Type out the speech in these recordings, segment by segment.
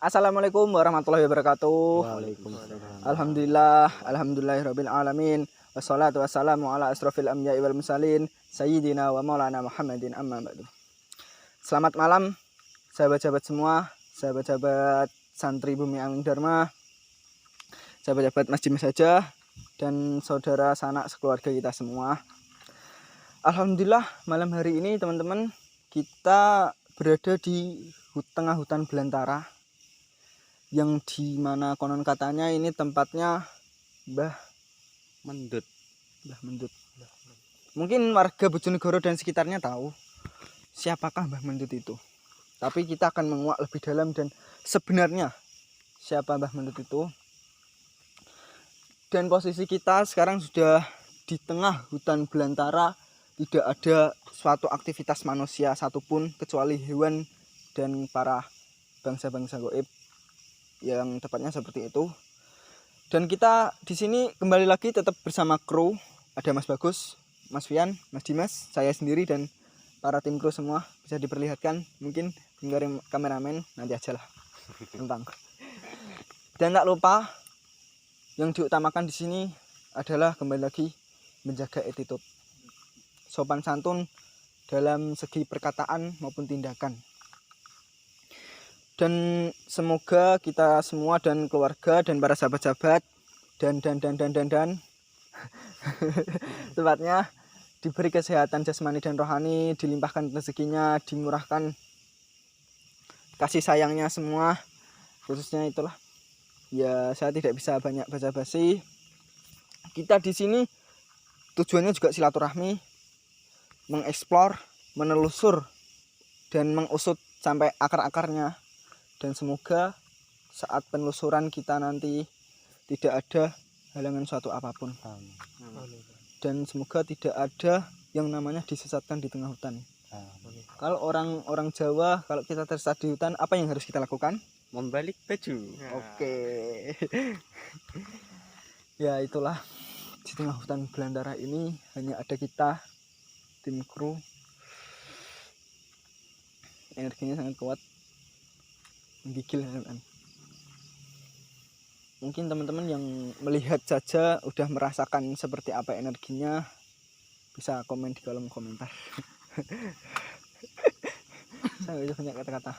Assalamualaikum warahmatullahi wabarakatuh. Waalaikumsalam. Alhamdulillahirabbil alamin. Wassalatu wassalamu ala asrofil anbiya'i wal mursalin sayyidina wa maulana Muhammadin amma ba'du. Selamat malam sahabat-sahabat semua, sahabat-sahabat santri Bumi Agung Dharma, sahabat-sahabat Masjid Saja dan saudara sanak sekeluarga kita semua. Alhamdulillah malam hari ini teman-teman kita berada di tengah hutan belantara yang dimana konon katanya ini tempatnya Mbah Mendut. Mungkin warga Bojonegoro dan sekitarnya tahu siapakah Mbah Mendut itu. Tapi kita akan menguak lebih dalam dan sebenarnya siapa Mbah Mendut itu. Dan posisi kita sekarang sudah di tengah hutan belantara, tidak ada suatu aktivitas manusia satupun kecuali hewan dan para bangsa-bangsa gaib. Yang tepatnya seperti itu. Dan kita di sini kembali lagi tetap bersama kru. Ada Mas Bagus, Mas Fian, Mas Dimas, saya sendiri dan para tim kru semua. Bisa diperlihatkan mungkin dengan kameramen nanti aja lah. Tentang. Dan tak lupa yang diutamakan di sini adalah kembali lagi menjaga attitude, sopan santun dalam segi perkataan maupun tindakan. Dan semoga kita semua dan keluarga dan para sahabat-sahabat dan tepatnya diberi kesehatan jasmani dan rohani, dilimpahkan rezekinya, dimurahkan kasih sayangnya semua. Khususnya itulah. Ya, saya tidak bisa banyak basa-basi. Kita di sini tujuannya juga silaturahmi, mengeksplor, menelusur dan mengusut sampai akar-akarnya. Dan semoga saat penelusuran kita nanti tidak ada halangan suatu apapun. Dan semoga tidak ada yang namanya disesatkan di tengah hutan. Kalau orang Jawa, kalau kita tersesat di hutan, apa yang harus kita lakukan? Membalik baju. Oke. Ya itulah, di tengah hutan belantara ini hanya ada kita, tim kru. Energinya sangat kuat, menggigil. Mungkin teman-teman yang melihat saja udah merasakan seperti apa energinya, bisa komen di kolom komentar. Saya udah banyak kata-kata.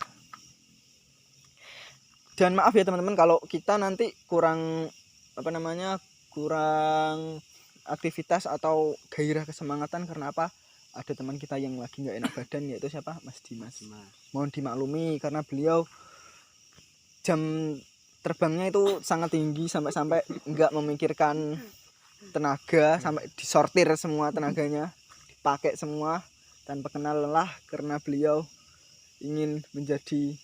Dan maaf ya teman-teman kalau kita nanti kurang kurang aktivitas atau gairah kesemangatan. Karena apa? Ada teman kita yang lagi nggak enak badan, yaitu siapa? Mas Dimas. Mohon dimaklumi karena beliau jam terbangnya itu sangat tinggi sampai nggak memikirkan tenaga, sampai disortir semua tenaganya, dipakai semua tanpa kenal lelah karena beliau ingin menjadi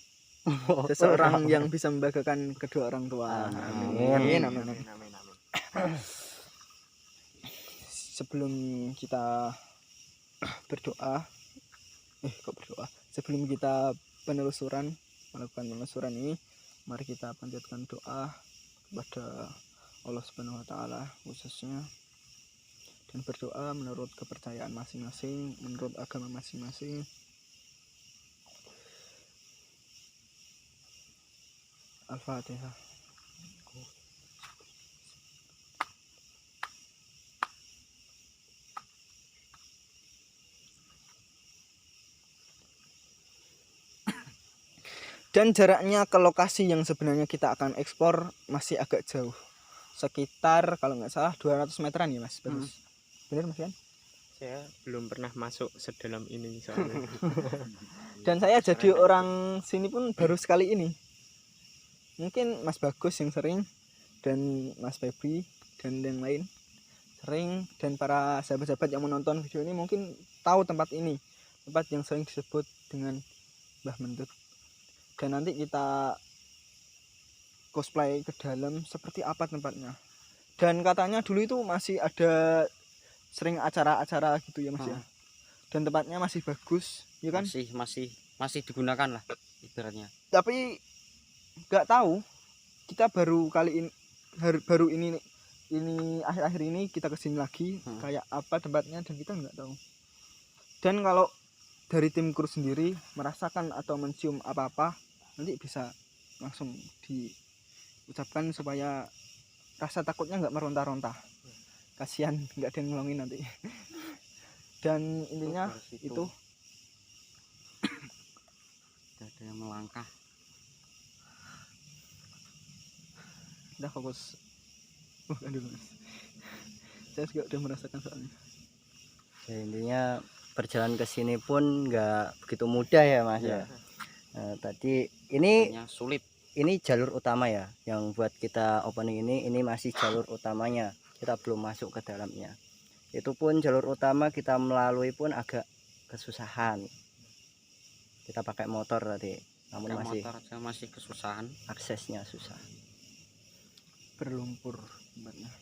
seseorang yang bisa membanggakan kedua orang tua. Amin. Sebelum kita berdoa, sebelum kita melakukan penelusuran ini, mari kita panjatkan doa kepada Allah Subhanahu wa taala khususnya, dan berdoa menurut kepercayaan masing-masing, menurut agama masing-masing. Al-Fatihah. Dan jaraknya ke lokasi yang sebenarnya kita akan ekspor masih agak jauh. Sekitar kalau nggak salah 200 meteran ya Mas Bagus. Benar Mas Yan? Saya belum pernah masuk sedalam ini soalnya. Dan saya jadi orang sini pun baru sekali ini. Mungkin Mas Bagus yang sering, dan Mas Febri dan yang lain sering, dan para sahabat-sahabat yang menonton video ini mungkin tahu tempat ini, tempat yang sering disebut dengan Mbah Mendut. Dan nanti kita cosplay ke dalam seperti apa tempatnya. Dan katanya dulu itu masih ada sering acara-acara gitu ya Mas ya. Dan tempatnya masih bagus, ya kan? Masih digunakan lah ibaratnya. Tapi nggak tahu, kita baru ini akhir-akhir ini kita kesini lagi, kayak apa tempatnya dan kita nggak tahu. Dan kalau dari tim kru sendiri merasakan atau mencium apa-apa, nanti bisa langsung diucapkan supaya rasa takutnya nggak meronta-ronta. Kasihan nggak ada yang nolongin nanti. Dan intinya itu tidak ada yang melangkah. udah fokus. Aduh mas, saya juga udah merasakan soalnya. Ya, intinya perjalanan ke sini pun nggak begitu mudah ya mas ya. Nah, tadi ini sulit. Ini jalur utama ya, yang buat kita opening ini masih jalur utamanya, kita belum masuk ke dalamnya. Itu pun jalur utama kita melalui pun agak kesusahan. Kita pakai motor tadi, namun masih kesusahan, aksesnya susah. Berlumpur tempatnya.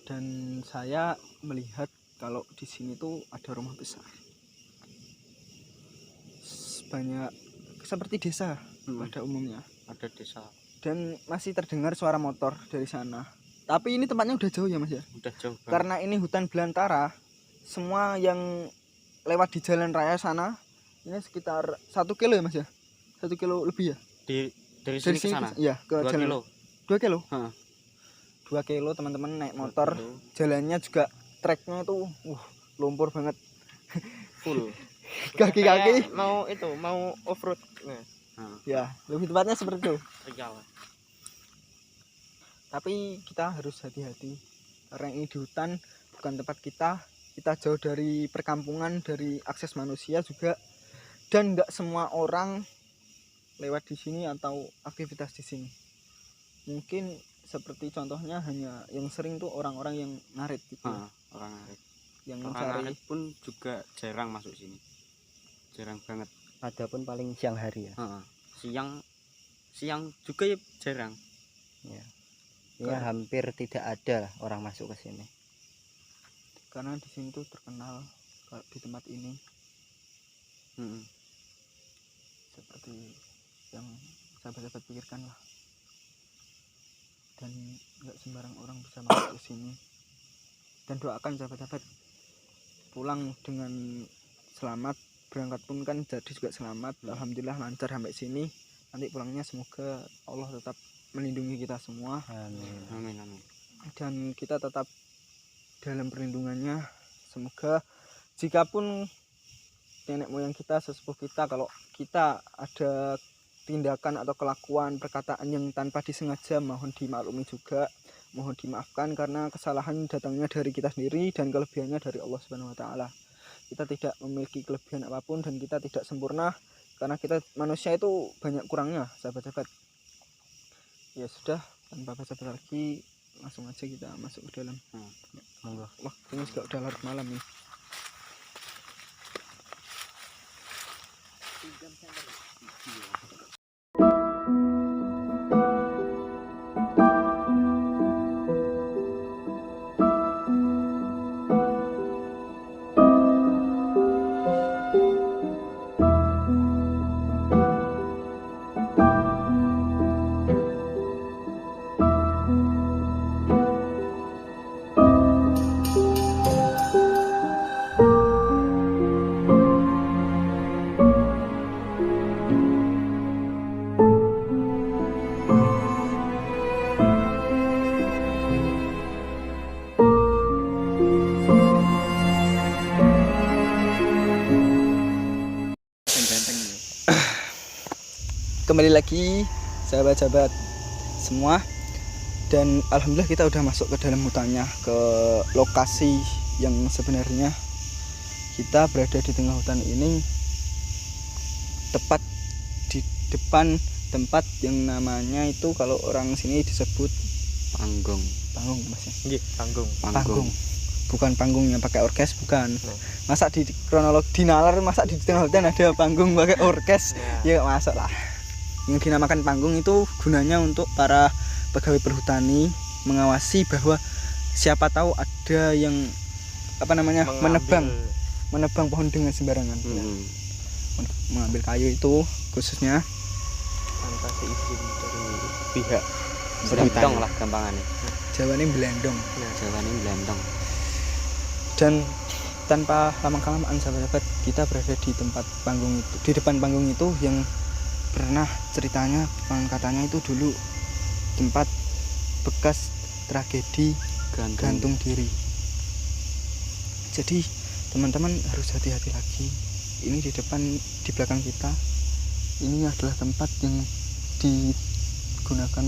Dan saya melihat kalau di sini tuh ada rumah besar. Banyak seperti desa pada umumnya. Ada desa. Dan masih terdengar suara motor dari sana. Tapi ini tempatnya udah jauh ya mas ya? Udah jauh banget. Karena ini hutan belantara. Semua yang lewat di jalan raya sana ini sekitar 1 kilo ya mas ya? 1 kilo lebih ya? Dari sini ke sana? Iya, ke 2 jalan. kilo. 2 kilo? 2 kilo teman-teman naik motor. Jalannya juga treknya itu lumpur banget. Full. Kaki-kaki mau off-road. Ya, lebih tepatnya seperti itu. Iya. Tapi kita harus hati-hati karena ini di hutan, bukan tempat kita jauh dari perkampungan, dari akses manusia juga, dan nggak semua orang lewat di sini atau aktivitas di sini. Mungkin seperti contohnya hanya yang sering tuh orang-orang yang ngarit gitu. Orang ngarit. Yang orang mencari ngarit pun juga jarang masuk sini. Jarang banget. Ada pun paling siang hari ya. Siang juga ya jarang. Ya. Ya hampir tidak ada orang masuk ke sini. Karena di sini tuh terkenal kalau di tempat ini seperti yang sahabat-sahabat pikirkan lah. Dan nggak sembarang orang bisa masuk ke sini. Dan doakan sahabat-sahabat pulang dengan selamat, berangkat pun kan jadi juga selamat. Alhamdulillah lancar sampai sini. Nanti pulangnya semoga Allah tetap melindungi kita semua. Amin. Dan kita tetap dalam perlindungannya. Semoga jikapun nenek moyang kita, sesepuh kita, kalau kita ada tindakan atau kelakuan perkataan yang tanpa disengaja, mohon dimaklumi juga, mohon dimaafkan, karena kesalahan datangnya dari kita sendiri dan kelebihannya dari Allah Subhanahu wa taala. Kita tidak memiliki kelebihan apapun dan kita tidak sempurna, karena kita manusia itu banyak kurangnya, sahabat-sahabat. Ya sudah, tanpa basa-basi lagi, langsung aja kita masuk ke dalam. Wah, ini juga udah larut malam nih. Kembali lagi sahabat-sahabat semua, dan alhamdulillah kita udah masuk ke dalam hutannya, ke lokasi yang sebenarnya. Kita berada di tengah hutan ini, tepat di depan tempat yang namanya itu kalau orang sini disebut panggung mas ya. Nggih, Panggung. Bukan panggungnya pakai orkes, bukan. Masa di kronologi dinalar, masa di tengah hutan ada panggung pakai orkes? Ya gak masuk lah. Yang dinamakan panggung itu gunanya untuk para pegawai perhutani mengawasi bahwa siapa tahu ada yang menebang pohon dengan sembarangan. Mengambil kayu itu khususnya tanpa seizin dari pihak berhutang lah gampangannya. Jawane belendong. Dan tanpa lama-kelamaan sahabat-sahabat kita berada di tempat panggung itu, di depan panggung itu yang pernah ceritanya konon katanya itu dulu tempat bekas tragedi gantung diri. Jadi teman-teman harus hati-hati lagi. Ini di belakang kita ini adalah tempat yang digunakan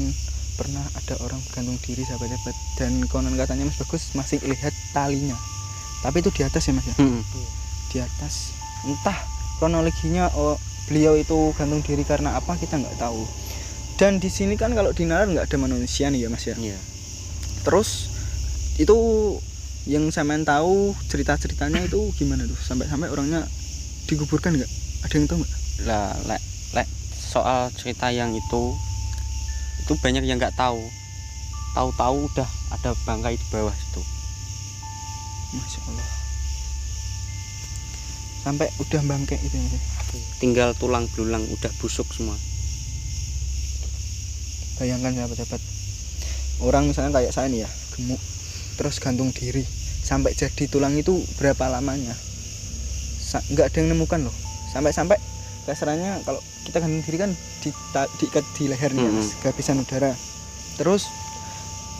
pernah ada orang gantung diri, sahabat-sahabat. Dan konon katanya Mas Bagus masih lihat talinya, tapi itu di atas ya Mas ya. Di atas, entah kronologinya beliau itu gantung diri karena apa kita nggak tahu. Dan di sini kan kalau di Nalar nggak ada manusia nih ya Mas ya. Iya. Terus itu yang sampean tahu cerita-ceritanya itu gimana tuh, sampai orangnya dikuburkan nggak? Ada yang tahu nggak? Lah lek soal cerita yang itu banyak yang nggak tahu. Tahu-tahu udah ada bangkai di bawah situ. Masya Allah. Sampai udah bangkai itu ya. Tinggal tulang belulang udah busuk semua. Bayangkan sahabat-sahabat, orang misalnya kayak saya nih ya, gemuk terus gantung diri sampai jadi tulang itu berapa lamanya? Nggak ada yang nemukan loh. Sampai kasarannya kalau kita gantung diri kan diikat di lehernya, Mas, kehabisan udara. Terus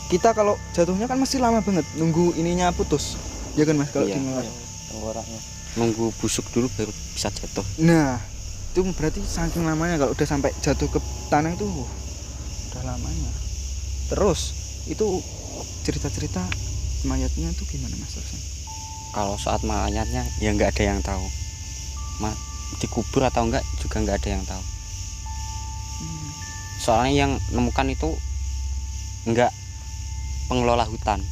kita kalau jatuhnya kan masih lama banget nunggu ininya putus, ya kan Mas, kalau Iya, di Nalar. Tenggoroknya. Nunggu busuk dulu baru bisa jatuh. Nah, itu berarti saking lamanya kalau udah sampai jatuh ke tanah itu udah lamanya. Terus itu cerita-cerita mayatnya tuh gimana Mas Rosan? Kalau saat mayatnya ya nggak ada yang tahu. Dikubur atau enggak juga nggak ada yang tahu. Soalnya yang nemukan itu enggak pengelola hutan,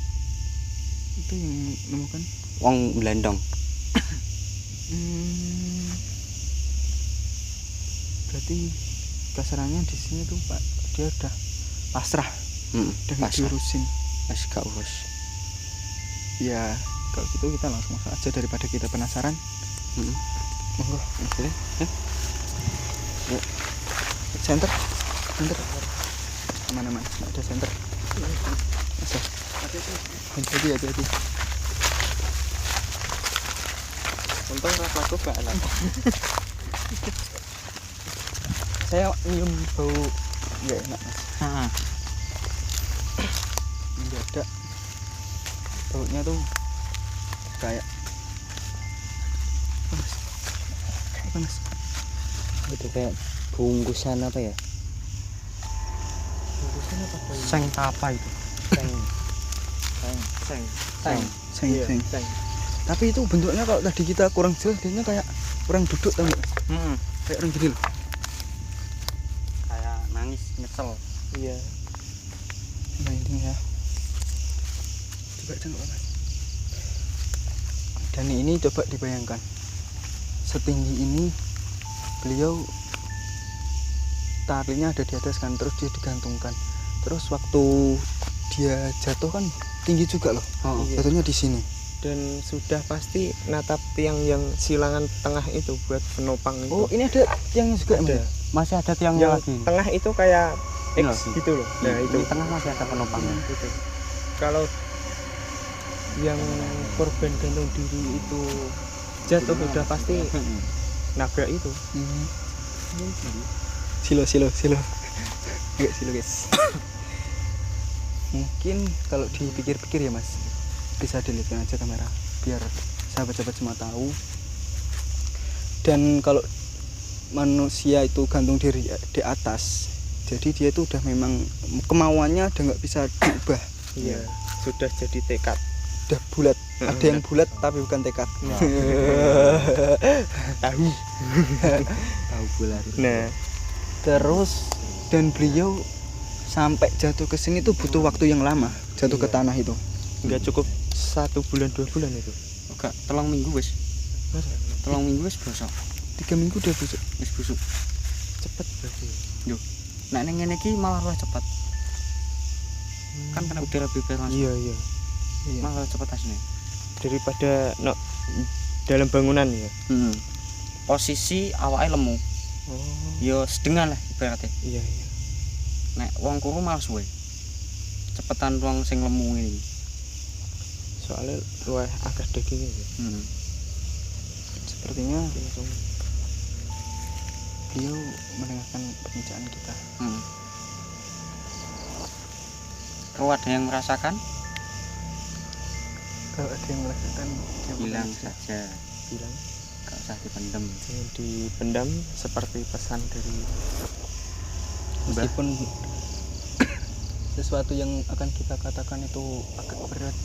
Itu yang nemukan wong Belandong. Berarti kasarannya di sini tuh Pak, dia udah pasrah, udah nggak Pasrah. diurusin. Masih gak urus. Ya kalau gitu kita langsung masuk aja daripada kita penasaran. Monggo. Oke. Center. Aman-aman, nggak ada center. Masa? Hati-hati. Untung rasaku gak enak. Saya nyium bau nggak enak Mas. Nggak ada. Baunya tuh kayak panas. Itu kayak bungkusan apa ya? Seng apa itu? Seng. Tapi itu bentuknya kalau tadi kita kurang jelas, dia kayak orang duduk, tau nggak? Kayak orang gini loh. Kayak nangis nyesel. Iya. Nah ini ya. Coba jenguk Mas. Dan ini coba dibayangkan, setinggi ini beliau talinya ada di atas kan, terus dia digantungkan. Terus waktu dia jatuh kan tinggi juga loh. Iya. Jatuhnya di sini. Dan sudah pasti natap tiang yang silangan tengah itu buat penopang itu. Oh ini ada yang juga ada. Masih ada tiang Yang lagi. tengah itu kayak Iya. X gitu loh. Nah itu. Di tengah masih ada penopangnya. Gitu. Kalau yang korban gantung diri itu jatuh udah pasti nabrak itu. Silo. Agak silo guys. Mungkin kalau dipikir-pikir ya Mas, bisa dilihatkan aja kamera biar sahabat-sahabat semua tahu. Dan kalau manusia itu gantung diri di atas, jadi dia itu udah memang kemauannya udah nggak bisa diubah. Iya. Sudah jadi tekad. Udah bulat. Ada yang bulat tapi bukan tekad. Tahu. Tahu bulat. Nah, Terus dan beliau sampai jatuh ke sini tuh butuh waktu yang lama, jatuh ke Iya. tanah itu. nggak cukup 1 bulan 2 bulan itu. Enggak, 3 minggu wis. 3 minggu wis bosok. 3 minggu udah busuk. Wis busuk. Cepet berarti. Nek ning ngene iki malah luwih cepet. Kan kena udara bebas langsung. Iya. Iya. Malah luwih cepet asline. Daripada dalam bangunan ya. Posisi awake lemu. Oh. Ya sedengan lah ibaratnya. Iya. Nek wong kuru malah suwe. Cepetan wong sing lemu ngene iki. Soalnya luwih akeh dagingnya ya. Sepertinya Langsung beliau mendengarkan pembicaraan kita. Oh, ada yang merasakan? Kalau ada yang merasakan, dia Bilang boleh saja, Bilang gak usah dipendem. jangan dipendam seperti pesan dari meskipun sesuatu yang akan kita katakan itu agak berat,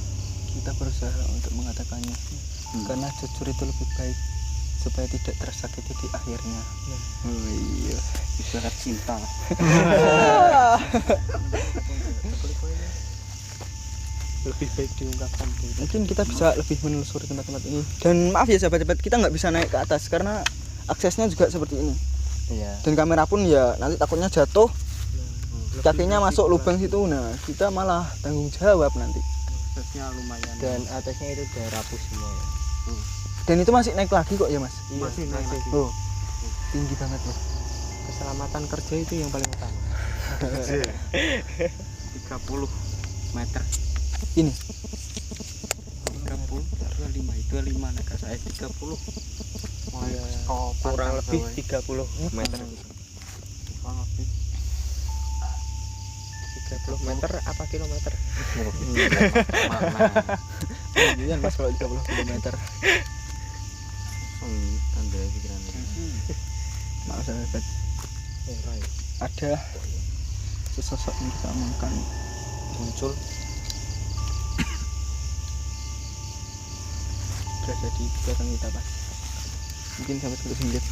kita berusaha untuk mengatakannya. Karena jujur itu lebih baik supaya tidak tersakiti di akhirnya. Oh iya, Ibarat cinta. lebih baik diungkapkan dulu. mungkin kita bisa lebih menelusuri tempat-tempat ini. Dan maaf ya sahabat-sahabat, kita nggak bisa naik ke atas karena aksesnya juga seperti ini. Iya. Dan kamera pun ya nanti takutnya jatuh, kakinya masuk lubang situ. Nah, kita malah tanggung jawab nanti. Aksesnya lumayan. Dan atasnya itu udah rapuh semua ya. Dan itu masih naik lagi kok ya mas? Masih naik lagi. Oh, tinggi banget loh. Keselamatan kerja itu yang paling utama. 30 meter. Ini 30, 25 nek saya 30. Kurang lebih 30 meter. Kurang lebih 30 meter apa kilometer? Iya mas, kalau 30 km. Tanda pikiran. Maaf sahabat, ada sesosok yang kita omongkan muncul berada di belakang kita pas. Mungkin sampai 1 menit.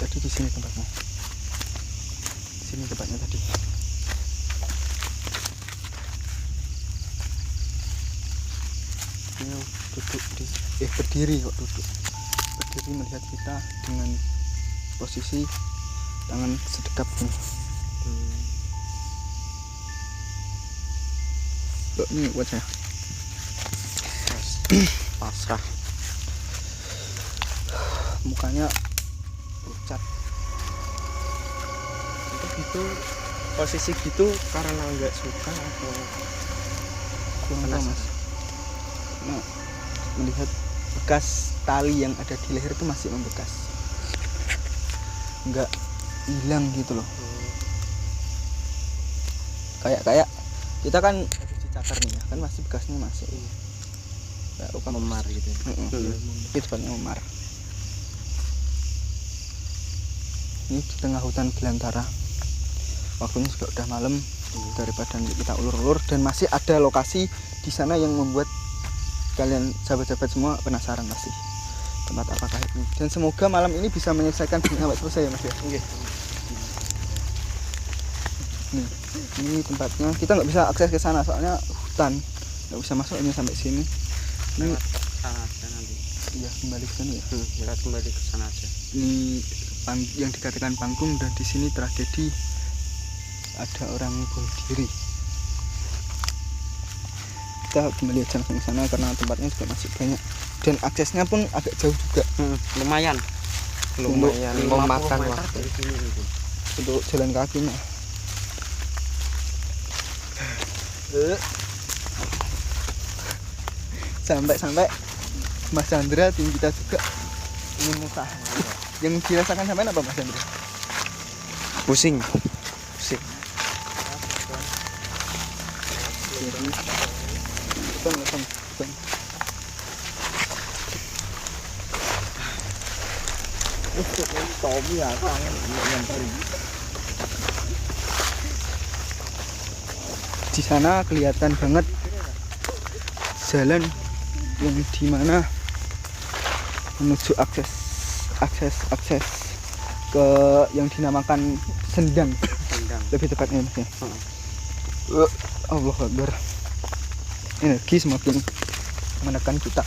Tadi di sini tempatnya. Di sini tempatnya tadi. Beliau duduk di berdiri kok duduk. Berdiri melihat kita dengan posisi tangan sedekap ini. Loh, ini wajah. pasrah. Mukanya pucat. Itu gitu, posisi gitu karena nggak suka atau Kurang tahu mas. Nah, melihat bekas tali yang ada di leher itu masih membekas, nggak hilang gitu loh. Kayak kita kan cuci cakar nih ya, kan masih bekasnya masih. Kayak luka Memar gitu ya. Itu tempatnya memar. Ini di tengah hutan belantara. Waktunya juga udah malam, daripada kita ulur-ulur, dan masih ada lokasi di sana yang membuat kalian sahabat-sahabat semua penasaran pasti tempat apakah ini. Dan semoga malam ini bisa menyelesaikan sampai selesai ya mas ya. Nih, ini tempatnya. Kita nggak bisa akses ke sana soalnya hutan, nggak bisa masuk ini sampai sini. Ini Lewat sana aja nanti. ya kembali ke sana ya. Lewat kembali ke sana aja. Ini yang dikatakan panggung, dan di sini tragedi ada orang bunuh diri. Kita kembali aja langsung ke sana karena tempatnya juga masih banyak dan aksesnya pun agak jauh juga. Lumayan. lumayan 50 memakan meter waktu. dari sini gitu. Untuk jalan kakinya. Sampai Mas Chandra tim kita juga ingin muntah. Yang dirasakan sampai apa Mas Chandra? Pusing. Bukan. Di sana kelihatan banget jalan yang dimana menuju akses ke yang dinamakan Sendang, Sendang. lebih tepatnya Mas ya. Allah Akbar. Energi semakin menekan kita.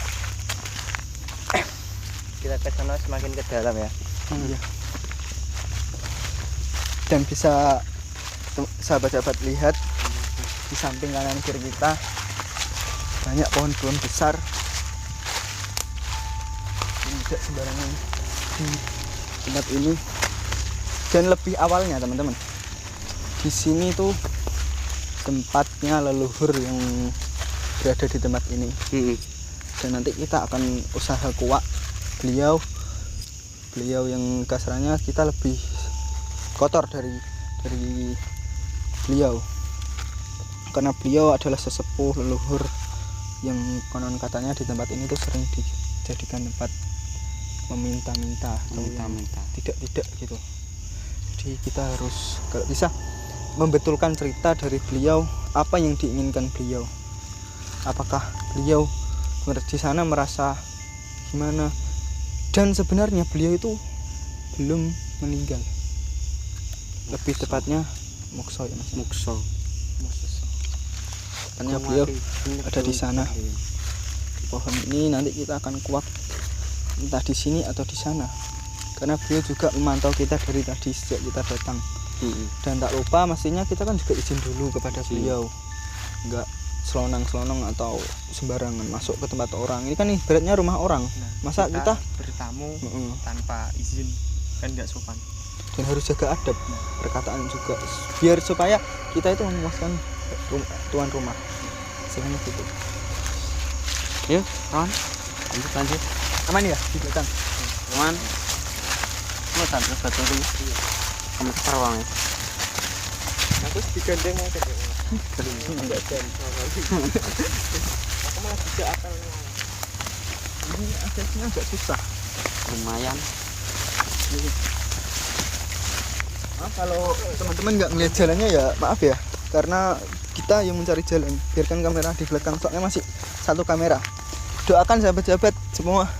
Kita ke sana semakin ke dalam ya. Iya. Dan bisa sahabat-sahabat lihat di samping kanan kiri kita banyak pohon-pohon besar yang tidak sembarangan di tempat ini. Dan lebih awalnya teman-teman, di sini tuh tempatnya leluhur yang berada di tempat ini. Dan nanti kita akan usaha kuak beliau yang kasarnya kita lebih kotor dari beliau, karena beliau adalah sesepuh leluhur yang konon katanya di tempat ini tuh sering dijadikan tempat meminta-minta atau Minta-minta. tidak gitu. Jadi kita harus kalau bisa membetulkan cerita dari beliau, apa yang diinginkan beliau, apakah beliau di sana merasa gimana, dan sebenarnya beliau itu belum meninggal, lebih tepatnya mokso ya mas. Mukso. Katanya beliau ada di sana. Di pohon ini nanti kita akan kuak entah di sini atau di sana, karena beliau juga memantau kita dari tadi sejak kita datang. Dan tak lupa mestinya kita kan juga izin dulu kepada beliau, nggak selonang-selonong atau sembarangan masuk ke tempat orang. Ini kan ibaratnya rumah orang, masa kita bertamu tanpa izin kan nggak sopan. dan harus jaga adab perkataan juga, biar supaya kita itu memuaskan tuan rumah. Istilahnya gitu. Yuk, kawan. Lanjut. Aman ya di belakang? Kawan. Lu tanpa batu dulu. Kamu terawang ya. Aku digandeng aja deh. Aku malah bisa apel. Ini aksesnya agak susah. Lumayan. Maaf kalau teman-teman nggak ngeliat jalannya ya maaf ya, karena kita yang mencari jalan. Biarkan kamera di belakang, soalnya masih satu kamera. Doakan sahabat-sahabat semua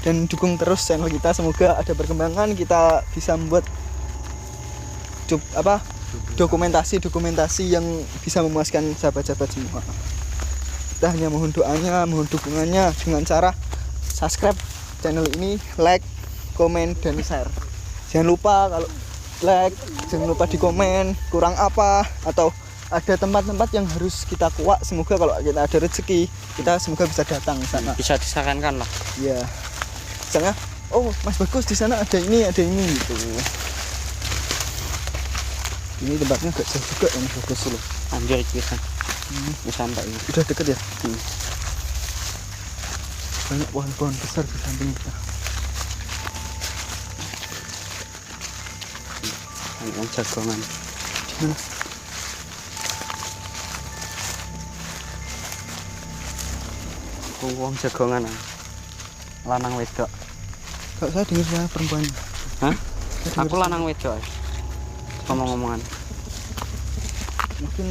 dan dukung terus channel kita, semoga ada perkembangan, kita bisa membuat dokumentasi yang bisa memuaskan sahabat-sahabat semua. Kita hanya mohon doanya, mohon dukungannya dengan cara subscribe channel ini, like, komen, dan share. Jangan lupa kalau like, jangan lupa di komen kurang apa, atau ada tempat-tempat yang harus kita kuak. Semoga kalau kita ada rezeki, kita semoga bisa datang ke sana. Bisa disarankan lah. Ya, misalnya, oh Mas Bagus di sana ada ini gitu. Ini tempatnya agak jauh juga ya Mas Bagus loh. Anjir kita. Bisa sampai ini. Udah deket ya? Banyak pohon-pohon besar di samping kita. Yang jagongan. Di mana? Wong jagongan. Lanang wedok. Kalau saya dengar suara perempuan. Hah? Saya dengar Aku lanang wedok. Ngomong-ngomongan. mungkin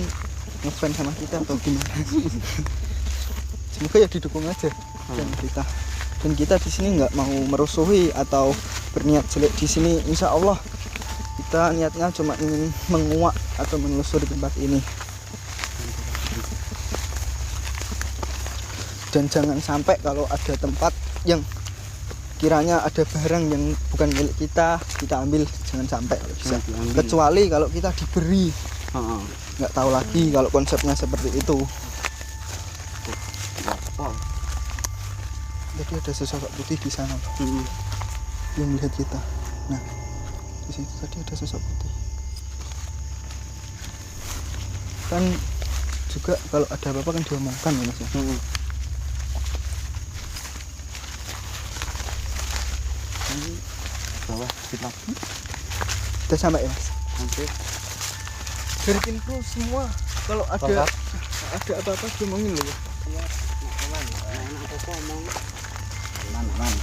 ngefans sama kita atau gimana. Semoga ya didukung aja dan kita di sini nggak mau merusuhi atau berniat jelek di sini. Insya Allah kita niatnya cuma ingin menguak atau menelusuri tempat ini. Dan jangan sampai kalau ada tempat yang kiranya ada barang yang bukan milik kita ambil, jangan sampai kalau bisa. Kecuali kalau kita diberi, nggak tahu lagi kalau konsepnya seperti itu. Jadi ada sosok putih di sana yang melihat kita. Nah, di situ tadi ada sosok putih. Kan juga kalau ada apa-apa kan diomongkan ya Mas ya. Bawah kita. Udah sampai ya Mas. Hampir. Dari tim kru semua kalau ada apa-apa diomongin loh. Iya, teman. Enak apa ngomong. Aman.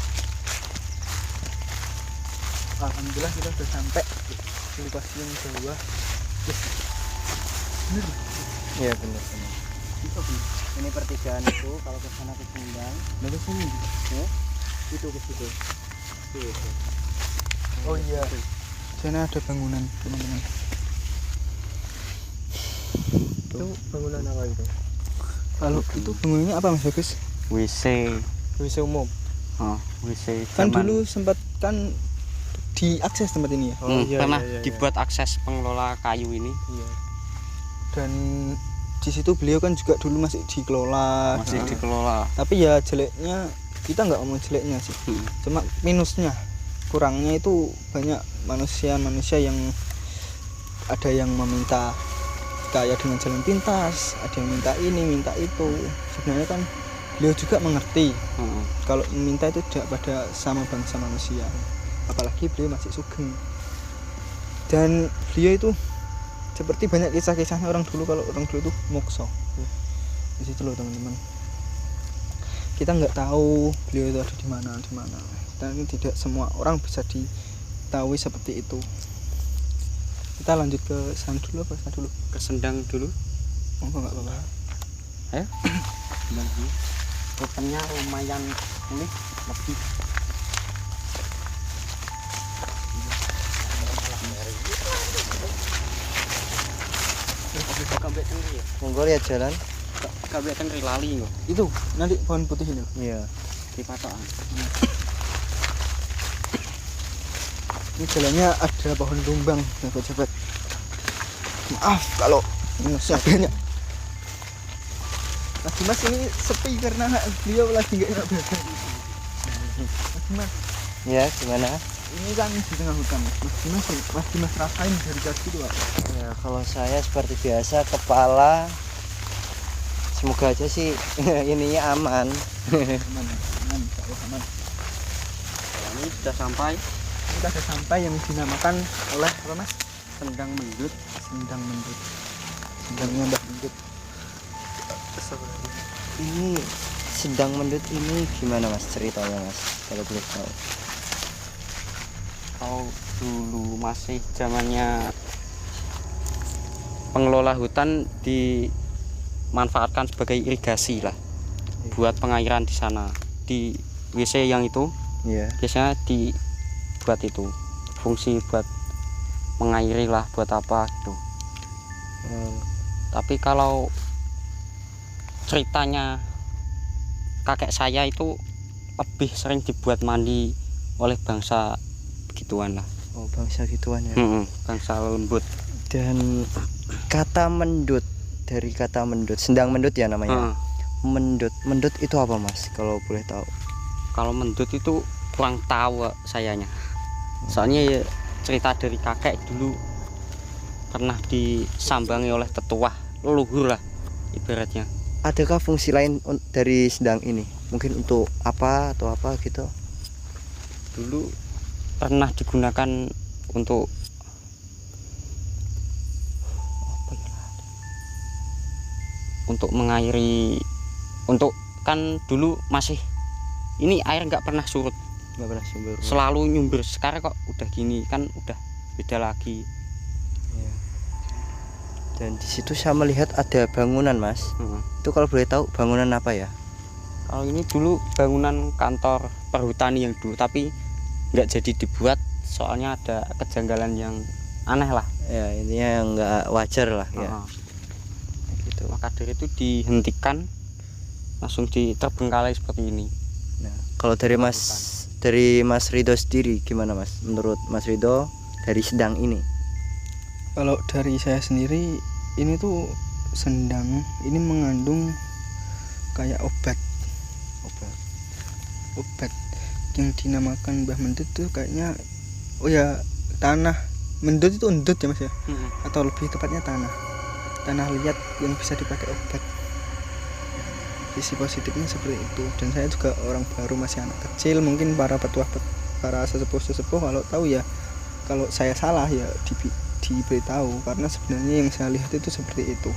Alhamdulillah kita sudah sampai di lokasi yang bawah. Bener. Iya benar. Ini pertigaan itu kalau ke sana ke Sumedang. Dari sini. Ya. Itu ke situ. Oh iya. Sana ada bangunan teman-teman. Itu bangunan apa itu? Kalau itu bangunannya apa Mas Bagus? WC. WC umum. WC. Kan zaman- dulu sempat kan diakses tempat ini ya. pernah dibuat akses pengelola kayu ini. Iya. Dan di situ beliau kan juga dulu masih dikelola. Masih dikelola. Tapi ya jeleknya kita nggak ngomong jeleknya sih. Cuma minusnya, kurangnya itu banyak manusia yang ada yang meminta kayak dengan jalan pintas, ada yang minta ini minta itu. Sebenarnya kan beliau juga mengerti Heeh. kalau meminta itu tidak pada sama bangsa manusia, apalagi beliau masih sugeng. Dan beliau itu seperti banyak kisah-kisahnya orang dulu, kalau orang dulu itu mokso di situ loh teman-teman. Kita nggak tahu beliau itu ada di mana, dan tidak semua orang bisa diketahui seperti itu. Kita lanjut ke sana dulu apa sana dulu? Ke Sendang dulu. Oh nggak apa-apa. Ayo. Sendang dulu. Rutenya lumayan unik, lebih kabeh tengri ya. Monggo lihat jalan. Kabeh tengri lali kok. Itu nanti pohon putih ini. Iya. Di patokan. Ini jalannya ada pohon tumbang, sahabat-sahabat. Maaf kalau minusnya banyak. Mas Dimas ini sepi karena beliau lagi nggak enak badan. Mas Dimas, Ya, gimana? ini kan di tengah hutan. Mas Dimas rasain dari tadi itu Pak. Ya, kalau saya seperti biasa kepala semoga aja sih ininya aman. Aman, Insya Allah aman. Ini sudah sampai Kita sudah sampai yang dinamakan oleh apa Mas? Sendang Mendut. Sendang Mendut. Sendangnya Mbah Mendut. Ini Sendang Mendut ini gimana Mas ceritanya Mas? Kalau boleh tahu. Kalau dulu masih zamannya pengelola hutan dimanfaatkan sebagai irigasi lah, buat pengairan di sana. Di WC yang itu Iya. biasanya dibuat itu fungsi buat mengairi lah, buat apa gitu. Tapi kalau ceritanya kakek saya itu lebih sering dibuat mandi oleh bangsa begituan lah. Oh, bangsa gituan ya. Bangsa lembut. Dan kata mendut, dari kata mendut, Sendang Mendut ya namanya. Mendut itu apa Mas kalau boleh tahu? Kalau mendut itu kurang tahu sayanya. Soalnya ya cerita dari kakek dulu pernah disambangi oleh tetua leluhur lah ibaratnya. Adakah fungsi lain dari sendang ini? Mungkin untuk apa atau apa gitu? Dulu pernah digunakan untuk apa ya? Untuk mengairi, untuk kan dulu masih ini air nggak pernah surut, Nggak pernah sumber. selalu nyumber. Sekarang kok udah gini kan udah beda lagi. Ya. Dan di situ saya melihat ada bangunan Mas. Itu kalau boleh tahu bangunan apa ya? Kalau ini dulu bangunan kantor perhutani yang dulu, tapi nggak jadi dibuat soalnya ada kejanggalan yang aneh lah. Ya intinya yang nggak wajar lah ya. Gitu. Maka dari itu dihentikan, langsung diterbengkalai seperti ini. Nah, kalau dari Mas Ridho sendiri gimana Mas? Menurut Mas Ridho dari sendang ini? Kalau dari saya sendiri, ini tuh sendang ini mengandung kayak obat yang dinamakan Mbah Mendut tuh kayaknya, oh ya, tanah mendut itu endut ya Mas ya, atau lebih tepatnya tanah liat yang bisa dipakai obat. Sisi positifnya seperti itu. Dan saya juga orang baru, masih anak kecil, mungkin para petuah, para sesepuh kalau tahu ya, kalau saya salah ya diberitahu, karena sebenarnya yang saya lihat itu seperti itu.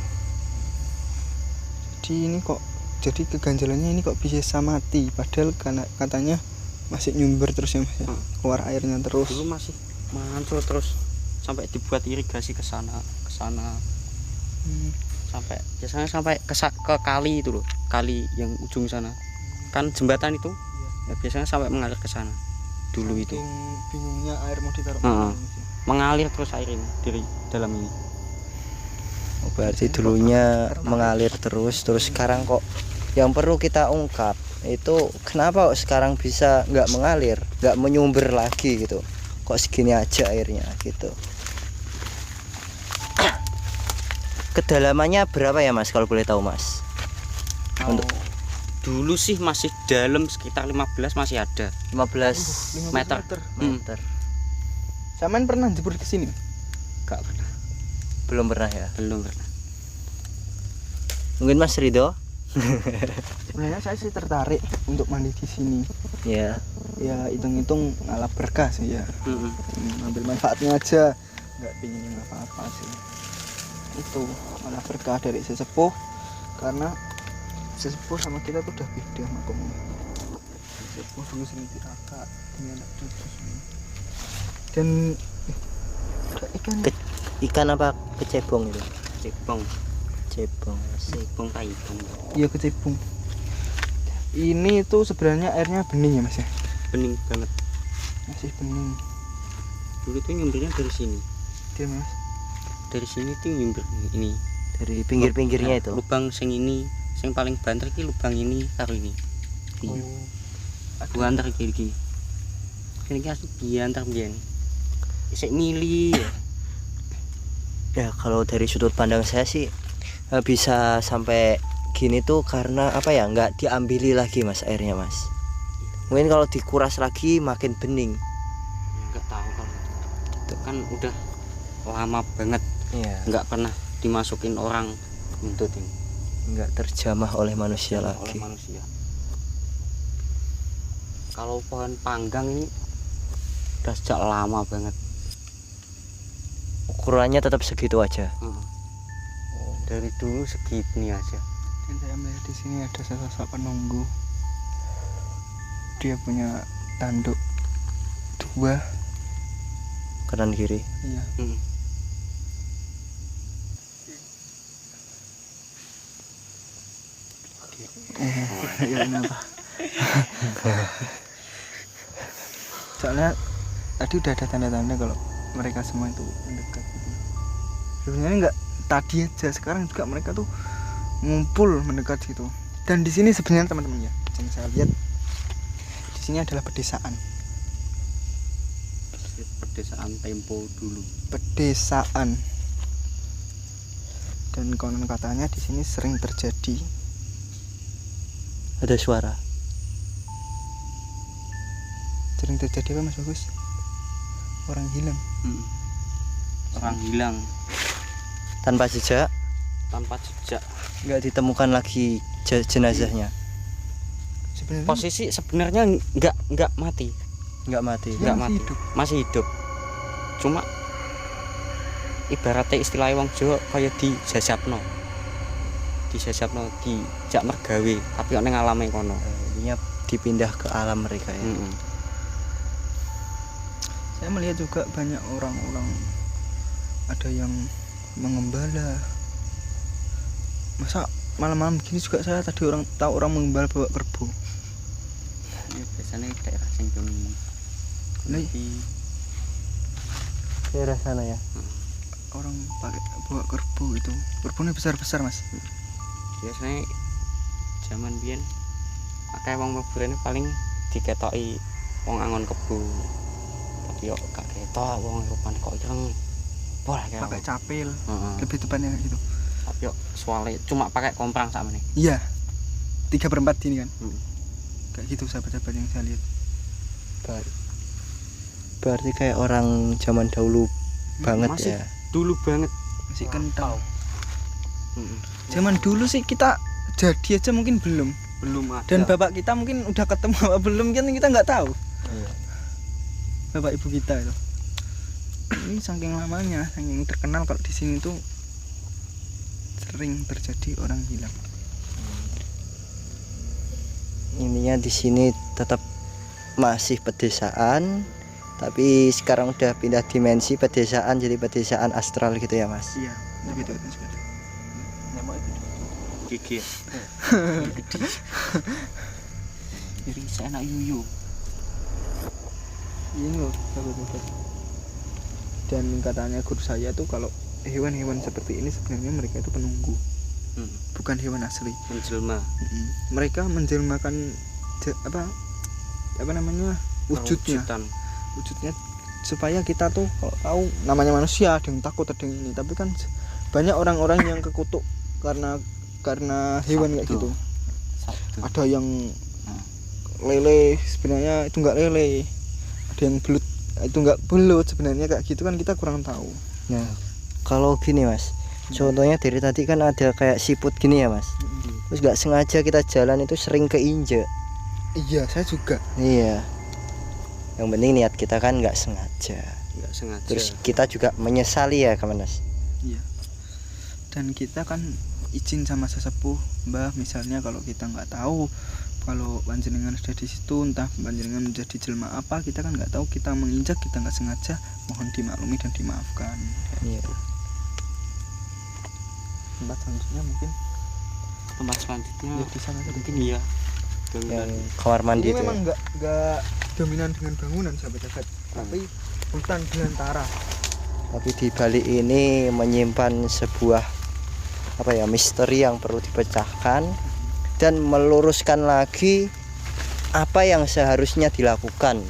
Jadi keganjalannya ini kok bisa mati, padahal karena katanya masih nyumber terus ya Mas ya, keluar airnya terus. Dulu masih mancur terus sampai dibuat irigasi ke sana sampai biasanya sampai ke kali itu loh, kali yang ujung sana kan jembatan itu ya, biasanya sampai mengalir ke sana dulu. Itu bingungnya air mau ditaruh mana, Mas ya. mengalir terus air ini dari dalam ini. Oh, berarti dulunya mengalir terus sekarang kok yang perlu kita ungkap itu kenapa kok sekarang bisa nggak mengalir, nggak menyumber lagi gitu, kok segini aja airnya gitu. Kedalamannya berapa ya Mas kalau boleh tahu Mas? Untuk dulu sih masih dalam sekitar 15 masih ada 15 meter. meter. Saman pernah jebur ke sini? Gak pernah, Belum pernah ya. belum pernah. Mungkin Mas Ridho Sebenarnya saya sih tertarik untuk mandi di sini. Ya. Ya hitung-hitung ala berkah sih ya. Ambil manfaatnya aja, nggak pingin apa-apa sih. Itu malah berkah dari sesepuh, karena sesepuh sama kita tuh udah beda makomnya. Sesepuh dulu sering tirakat, ini anak cucu semua. Dan ada ikan. Ikan apa kecebong itu? Cebong, Cebong. cebong taipan. Iya kecebong. Ini tuh sebenarnya airnya bening ya mas ya, Bening banget. masih bening. Dulu tuh nyumbirnya dari sini. Dia mas. Dari sini tuh nyumbir ini. Dari pinggir-pinggirnya itu. Lubang sing ini, sing paling banter ki lubang ini karo ini. Iya. Buantar iki. Kene iki asli biantar biyen. Isik mili ya. Ya kalau dari sudut pandang saya sih bisa sampai gini tuh karena apa ya, nggak diambili lagi mas airnya mas. Mungkin kalau dikuras lagi makin bening. Enggak tahu kalau itu kan udah lama banget Iya. nggak pernah dimasukin orang untuk ini Nggak terjamah oleh manusia oleh lagi. manusia. Kalau pohon panggang ini udah sejak lama banget. Ukurannya tetap segitu aja. Dari dulu segini aja. Dan saya melihat di sini ada sosok penunggu. Dia punya tanduk 2. Kanan kiri. Iya. Ya kenapa? Soalnya tadi udah ada tanda-tanda kalau mereka semua itu mendekat gitu. Sebenarnya nggak tadi aja, sekarang juga mereka tuh ngumpul mendekat gitu. Dan di sini sebenarnya teman-teman ya, yang saya lihat di sini adalah pedesaan. Pedesaan Tempo dulu. Pedesaan. Dan konon katanya di sini sering terjadi Ada suara. apa Mas Bagus? Orang hilang. Orang hilang Tanpa jejak. tanpa jejak. Nggak ditemukan lagi jenazahnya. Sebenarnya Posisi sebenarnya nggak mati, Nggak mati. nggak masih mati, hidup. masih hidup. Cuma ibaratnya istilah wong Jawa kaya dijajabno, dijak mergawe, tapi kok ning alame kono. Intinya dipindah ke alam mereka ya. Saya melihat juga banyak orang-orang, ada yang mengembala. Masa malam-malam gini juga saya tadi tahu orang mengembala bawa kerbau. Ya, biasanya daerah sing kuning. Nih, Daerah sana ya. orang pakai bawa kerbau itu. Kerbaunya besar-besar, Mas. Biasanya zaman biyen akeh wong mleburene paling diketoki wong angon kebo. Tapi yo gak ketok wong rupane kok ireng. Boleh kayak Pakai capil, heeh. lebih depannya kayak gitu. Tapi yo soalnya cuma pakai komprang sakmene. Iya. 3/4 ini kan. Kayak gitu sahabat-sahabat yang saya lihat. Berarti kayak orang zaman dahulu banget Masih ya. dulu banget. Masih kental. Zaman dulu sih kita jadi aja mungkin belum. Belum ada. Dan bapak kita mungkin udah ketemu apa belum kan kita nggak tahu. Iya. Bapak ibu kita itu. Ini saking lamanya, saking terkenal kalau di sini tuh sering terjadi orang hilang. Intinya di sini tetap masih pedesaan, tapi sekarang udah pindah dimensi pedesaan jadi pedesaan astral gitu ya mas. Iya, lebih itu sepeda. Gigi. Jadi saya anak yuyu. Ini loh, sahabat-sahabat. Dan katanya guru saya tuh kalau hewan-hewan seperti ini sebenarnya mereka itu penunggu, bukan hewan asli. Menjelma. Mereka menjelmakan apa namanya wujudnya, supaya kita tuh kalau tahu namanya manusia ada yang takut ada yang ini, tapi kan banyak orang-orang yang kekutuk karena hewan kayak gitu. Ada yang lele sebenarnya itu enggak lele, ada yang belut itu enggak belut sebenarnya, kayak gitu kan kita kurang tahu. Nah kalau gini mas, contohnya dari tadi kan ada kayak siput gini ya mas. Terus nggak sengaja kita jalan itu sering keinjek. Iya, saya juga. Iya. Yang penting niat kita kan nggak sengaja. Nggak sengaja. Terus kita juga menyesali ya Kamanas. Iya. Dan kita kan izin sama sesepuh, Mbah, misalnya kalau kita nggak tahu kalau panjenengan sudah di situ, entah panjenengan menjadi jelma apa, kita kan nggak tahu, kita menginjak, kita nggak sengaja, mohon dimaklumi dan dimaafkan. Iya. Tempat selanjutnya mungkin Tempat selanjutnya ya di sana tadi. mungkin iya. Yang kamar mandi Ini itu. memang nggak dominan dengan bangunan sahabat-sahabat, tapi hutan belantara. Tapi di balik ini menyimpan sebuah misteri yang perlu dipecahkan dan meluruskan lagi apa yang seharusnya dilakukan.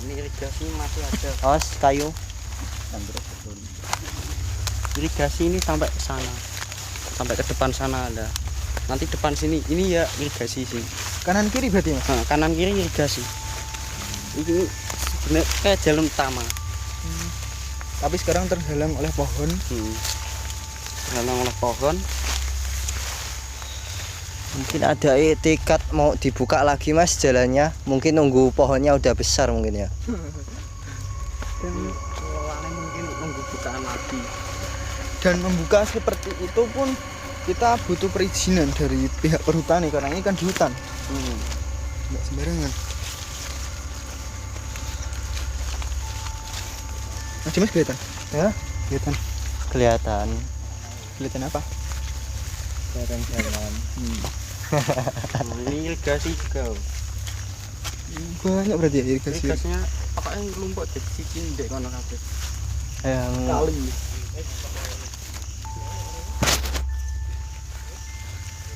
Ini irigasi masih ada. Awas kayu. Irigasi ini sampai sana, sampai ke depan sana ada. Nanti depan sini ini ya irigasi sih. Kanan kiri berarti Mas. Nah, kanan kiri irigasi. Ini sebenarnya kayak jalan utama. Tapi sekarang terhalang oleh pohon. Terhalang oleh pohon. Mungkin ada etikat mau dibuka lagi Mas jalannya. Mungkin nunggu pohonnya udah besar mungkin ya. Dan Pengelolaannya mungkin nunggu bukaan lagi. dan membuka seperti itu pun kita butuh perizinan dari pihak perhutani, karena ini kan di hutan, nggak sembarangan. Mas Dimas kelihatan? Ya, Kelihatan. kelihatan. Kelihatan apa? Jalan-jalan. Nah, ini irigasi juga. Banyak berarti ya irigasi. Irigasinya pokoknya ngelumpuk jadi sicin dek kono kabeh. Yang Kali.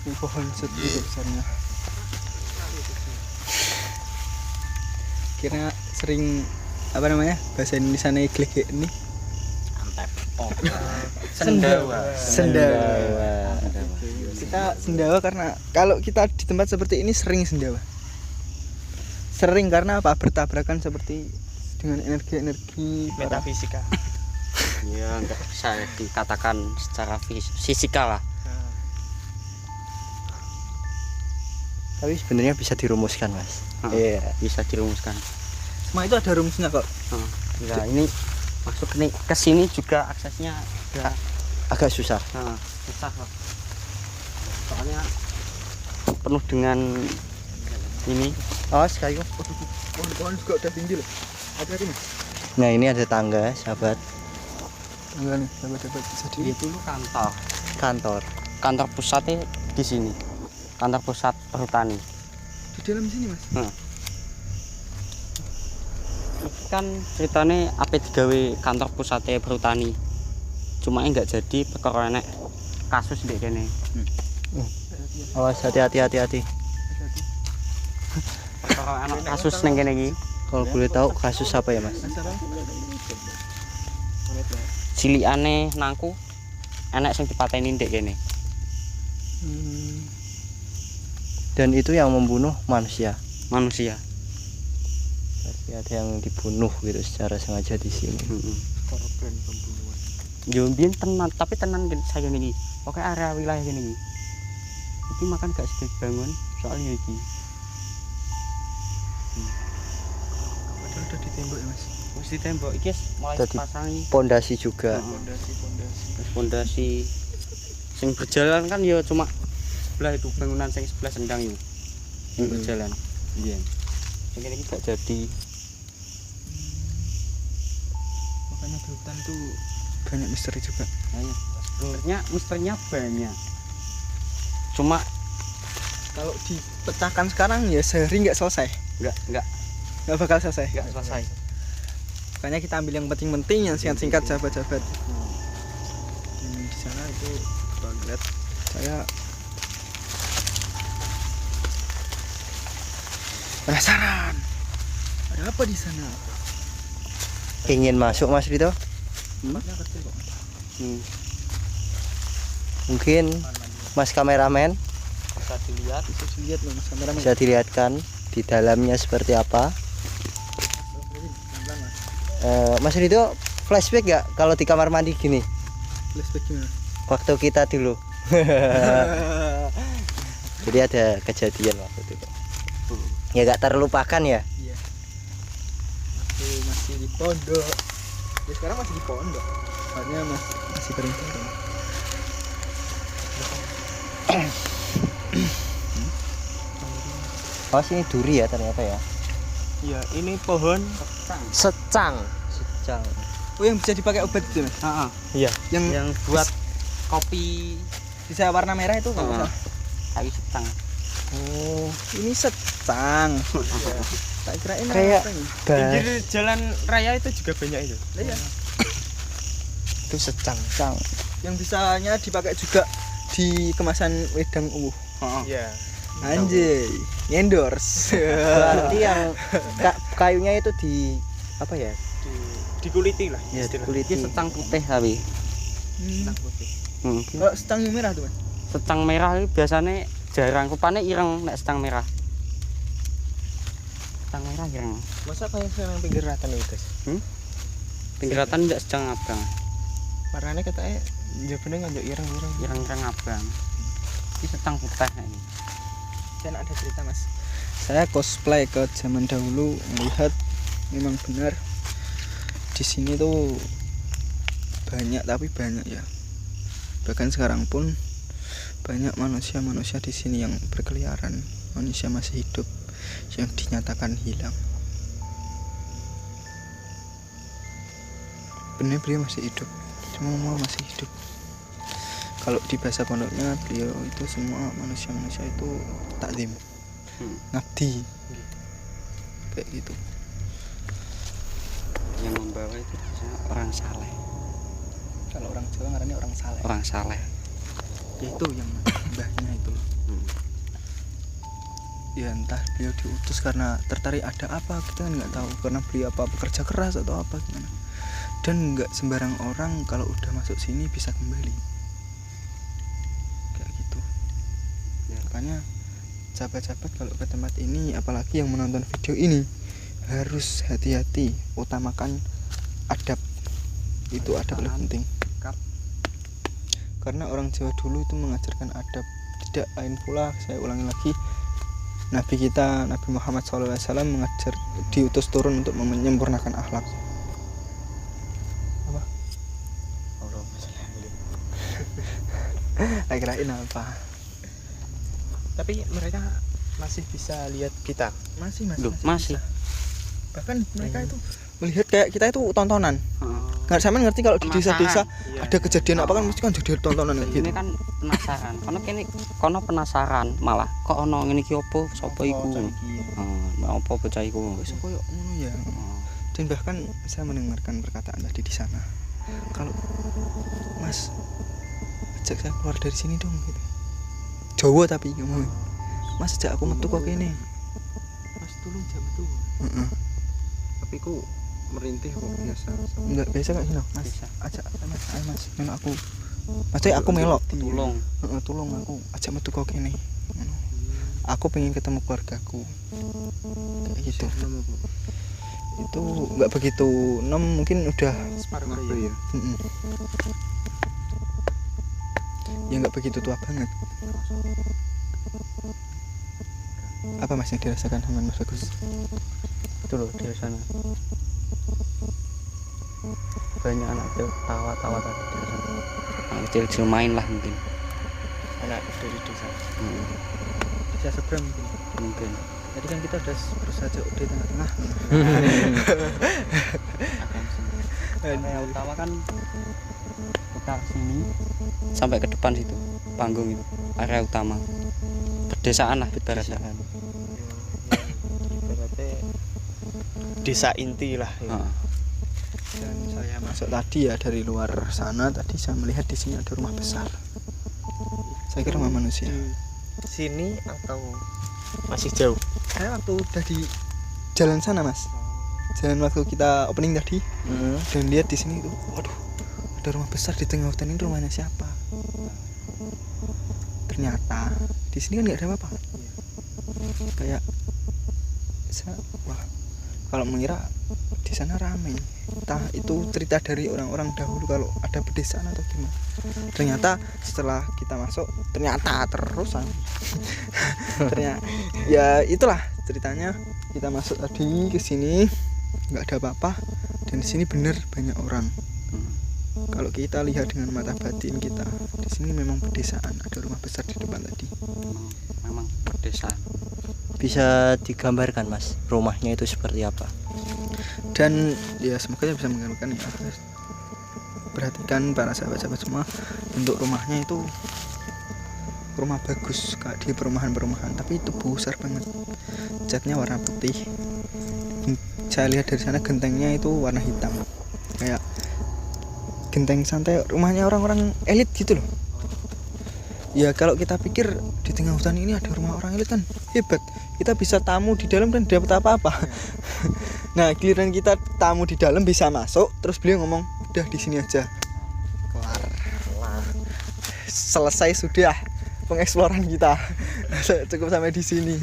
Ini pohon segitu besarnya. Kira sering apa namanya bahasa Indonesia nih klik ini sendawa. Kita sendawa karena kalau kita di tempat seperti ini sering sendawa. Sering karena apa? Bertabrakan seperti dengan energi-energi para Metafisika. Ya enggak bisa dikatakan secara fisika lah. tapi sebenarnya bisa dirumuskan Mas. Iya, bisa dirumuskan. semua itu ada rumusnya kok. Enggak, ini masuk ke sini juga aksesnya Agak susah. susah kok. Soalnya penuh dengan ini. Awas kayu. Pohon-pohon juga udah tinggi loh. Hati-hati nih. Nah ini ada tangga sahabat. Enggak nih, sahabat-sahabat bisa Ini dilihat. dulu Kantor. kantor pusatnya di sini. Kantor pusat perhutani. Di dalam sini Mas. Ini kan ceritanya apa digawe kantor pusatnya perhutani. Cuma enggak jadi perkara enek kasus ndek kene. Awas hati-hati. Perkara enek kasus ning kene iki. Kalau boleh tahu kasus apa ya Mas? Cilikane nangku enek sing dipateni ndek kene. Dan itu yang membunuh manusia. Manusia. Berarti ada yang dibunuh gitu secara sengaja di sini. Korban pembunuhan. Yo mbiyen tenan, tapi tenan saya niki. Pokoke area wilayah kene iki. Iki makan gak sedih bangun soalnya iki. Padahal udah ditembok ya Mas. Wis ditembok iki mulai Tadi dipasangi pondasi juga. pondasi. Sing berjalan kan ya cuma sebelah itu bangunan sing sebelah sendang itu. Sing berjalan. Iya. Sing kene iki gak jadi. Makanya di hutan tuh banyak misteri juga. Sebenarnya misterinya banyak. Cuma Kalau dipecahkan sekarang ya sehari nggak selesai. Nggak bakal selesai. enggak selesai. Makanya kita ambil yang penting-penting, yang singkat-singkat sahabat-sahabat. Dan di sana itu kalau lihat saya penasaran. Ada apa di sana? Ingin masuk Mas Rito? Tempatnya kecil kok. Mungkin Mas kameramen Bisa dilihat. Bisa dilihat loh Mas kameramen. bisa dilihatkan di dalamnya seperti apa. Pelan-pelan, Mas. Mas Rito flashback gak kalau di kamar mandi gini? Flashback gimana? Waktu kita dulu. Jadi ada kejadian waktu itu. Ya gak terlupakan ya. Iya. Waktu masih di pondok. Ya sekarang masih di pondok. Soalnya masih berintikan. Oh sini duri ya ternyata ya. Iya, ini pohon secang. Secang. Oh yang bisa dipakai obat itu Mas? Heeh. Iya. Yang buat kopi Bisa warna merah itu kalau Heeh. salah. kayu setang. Oh, ini secang. Tak kirain Kayak apa ini. Pinggir jalan raya itu juga banyak itu. Iya. Itu secang. Secang. Yang bisanya dipakai juga di kemasan wedang ungu. Heeh. Iya. Anjay, endorse. Berarti yang kayunya itu di apa ya? Dikuliti lah. Ya istilah. Iki kuliti. setang putih tapi. Secang putih. Kalau setang yang merah tuh Mas. Setang merah itu biasanya jarang rupane ireng nek setang merah. Setang merah ireng. Masa kayak yang pinggir ratan itu guys? Pinggiratan ndak setang abang. Warnanya katanya jabane nganjuk ireng-ireng. Ireng-ireng abang. Iki setang putih ini. Dan ada cerita Mas. Saya cosplay ke zaman dahulu melihat memang benar di sini tuh banyak tapi banyak ya. Bahkan sekarang pun banyak manusia-manusia di sini yang berkeliaran, manusia masih hidup yang dinyatakan hilang. Benar beliau masih hidup, semua masih hidup. Kalau di bahasa pondoknya beliau itu semua manusia-manusia itu takdim, ngabdi, kayak gitu. Yang membawa itu biasanya orang saleh. Kalau orang Jawa ngarani orang saleh. Orang saleh. Itu yang mbahnya itu loh. Ya entah beliau diutus karena tertarik ada apa kita kan nggak tahu, karena beliau apa bekerja keras atau apa gimana. Dan nggak sembarang orang kalau udah masuk sini bisa kembali kayak gitu ya. Makanya sahabat-sahabat kalau ke tempat ini, apalagi yang menonton video ini, harus hati-hati, utamakan adab. Itu adab lebih penting. Karena orang Jawa dulu itu mengajarkan adab. Tidak lain pula, saya ulangi lagi, Nabi kita, Nabi Muhammad SAW mengajar, diutus turun untuk menyempurnakan akhlak. Apa? Kira-kirain apa? Tapi mereka masih bisa lihat kita. Masih Loh, masih. bisa. Bahkan mereka itu melihat kayak kita itu tontonan. Nggak sama ngerti kalau di desa-desa Iya. ada kejadian apa kan mesti kan jadi tontonan kayak gitu. Ini kan penasaran. Kono penasaran malah kok ono ngene iki opo? Sapa iku? Apa bocah iku? Wis koyo ngono ya. Dan bahkan saya mendengarkan perkataan tadi di sana. Kalau Mas ajak saya keluar dari sini dong gitu. Jawa tapi ngomong. Mas ajak aku metu kok kene. Mas tolong jam itu. Heeh. Tapi ku merintih kok biasa. Enggak biasa kayak gini, Mas. Bisa. Ajak Mas, ayo Mas, melok aku. Maksudnya aku melok. Tulung. Heeh, tolong aku ajak metu kok kene. Ngono. Aku pengen ketemu keluargaku. Kayak gitu. Itu enggak begitu nom, mungkin udah Separuh ya. mm-mm. Ya enggak begitu tua banget. Apa Mas yang dirasakan sama Mas Bagus? Itu loh di sana. Banyak anak kecil tawa-tawa tadi di sana. Anak kecil main lah mungkin. Anak dari desa. Bisa seberang mungkin. Mungkin. Tadi kan kita udah berusaha jauh di tengah-tengah. Area utama kan putar sini sampai ke depan situ, panggung itu area utama pedesaan lah ibaratnya. Berarti desa inti lah ya. Dan saya masuk tadi ya dari luar sana, tadi saya melihat di sini ada rumah besar. Saya kira rumah manusia. Di sini atau masih jauh? Saya waktu udah di jalan sana Mas, jalan waktu kita opening tadi, dan lihat di sini itu, waduh, ada rumah besar di tengah hutan, ini rumahnya siapa? Ternyata di sini kan nggak ada apa-apa. Kayak, wah, kalau mengira di sana ramai. Entah itu cerita dari orang-orang dahulu kalau ada pedesaan atau gimana. Ternyata setelah kita masuk ternyata terusan. Ternyata ya itulah ceritanya. Kita masuk tadi ke sini nggak ada apa-apa dan di sini bener banyak orang. Kalau kita lihat dengan mata batin kita, di sini memang pedesaan, ada rumah besar di depan tadi. Memang pedesaan. Bisa digambarkan Mas rumahnya itu seperti apa? Dan ya semoga bisa menggambarkan ya. Perhatikan para sahabat-sahabat semua, bentuk rumahnya itu rumah bagus kayak di perumahan-perumahan, tapi itu besar banget. Catnya warna putih. Saya lihat dari sana gentengnya itu warna hitam. Kayak genteng santai rumahnya orang-orang elit gitu loh. Ya kalau kita pikir di tengah hutan ini ada rumah orang elit kan hebat, kita bisa tamu di dalam dan dapat apa-apa. Nah giliran kita tamu di dalam bisa masuk, terus beliau ngomong udah di sini aja, kelar, selesai sudah pengeksploran kita. Cukup sampai di sini.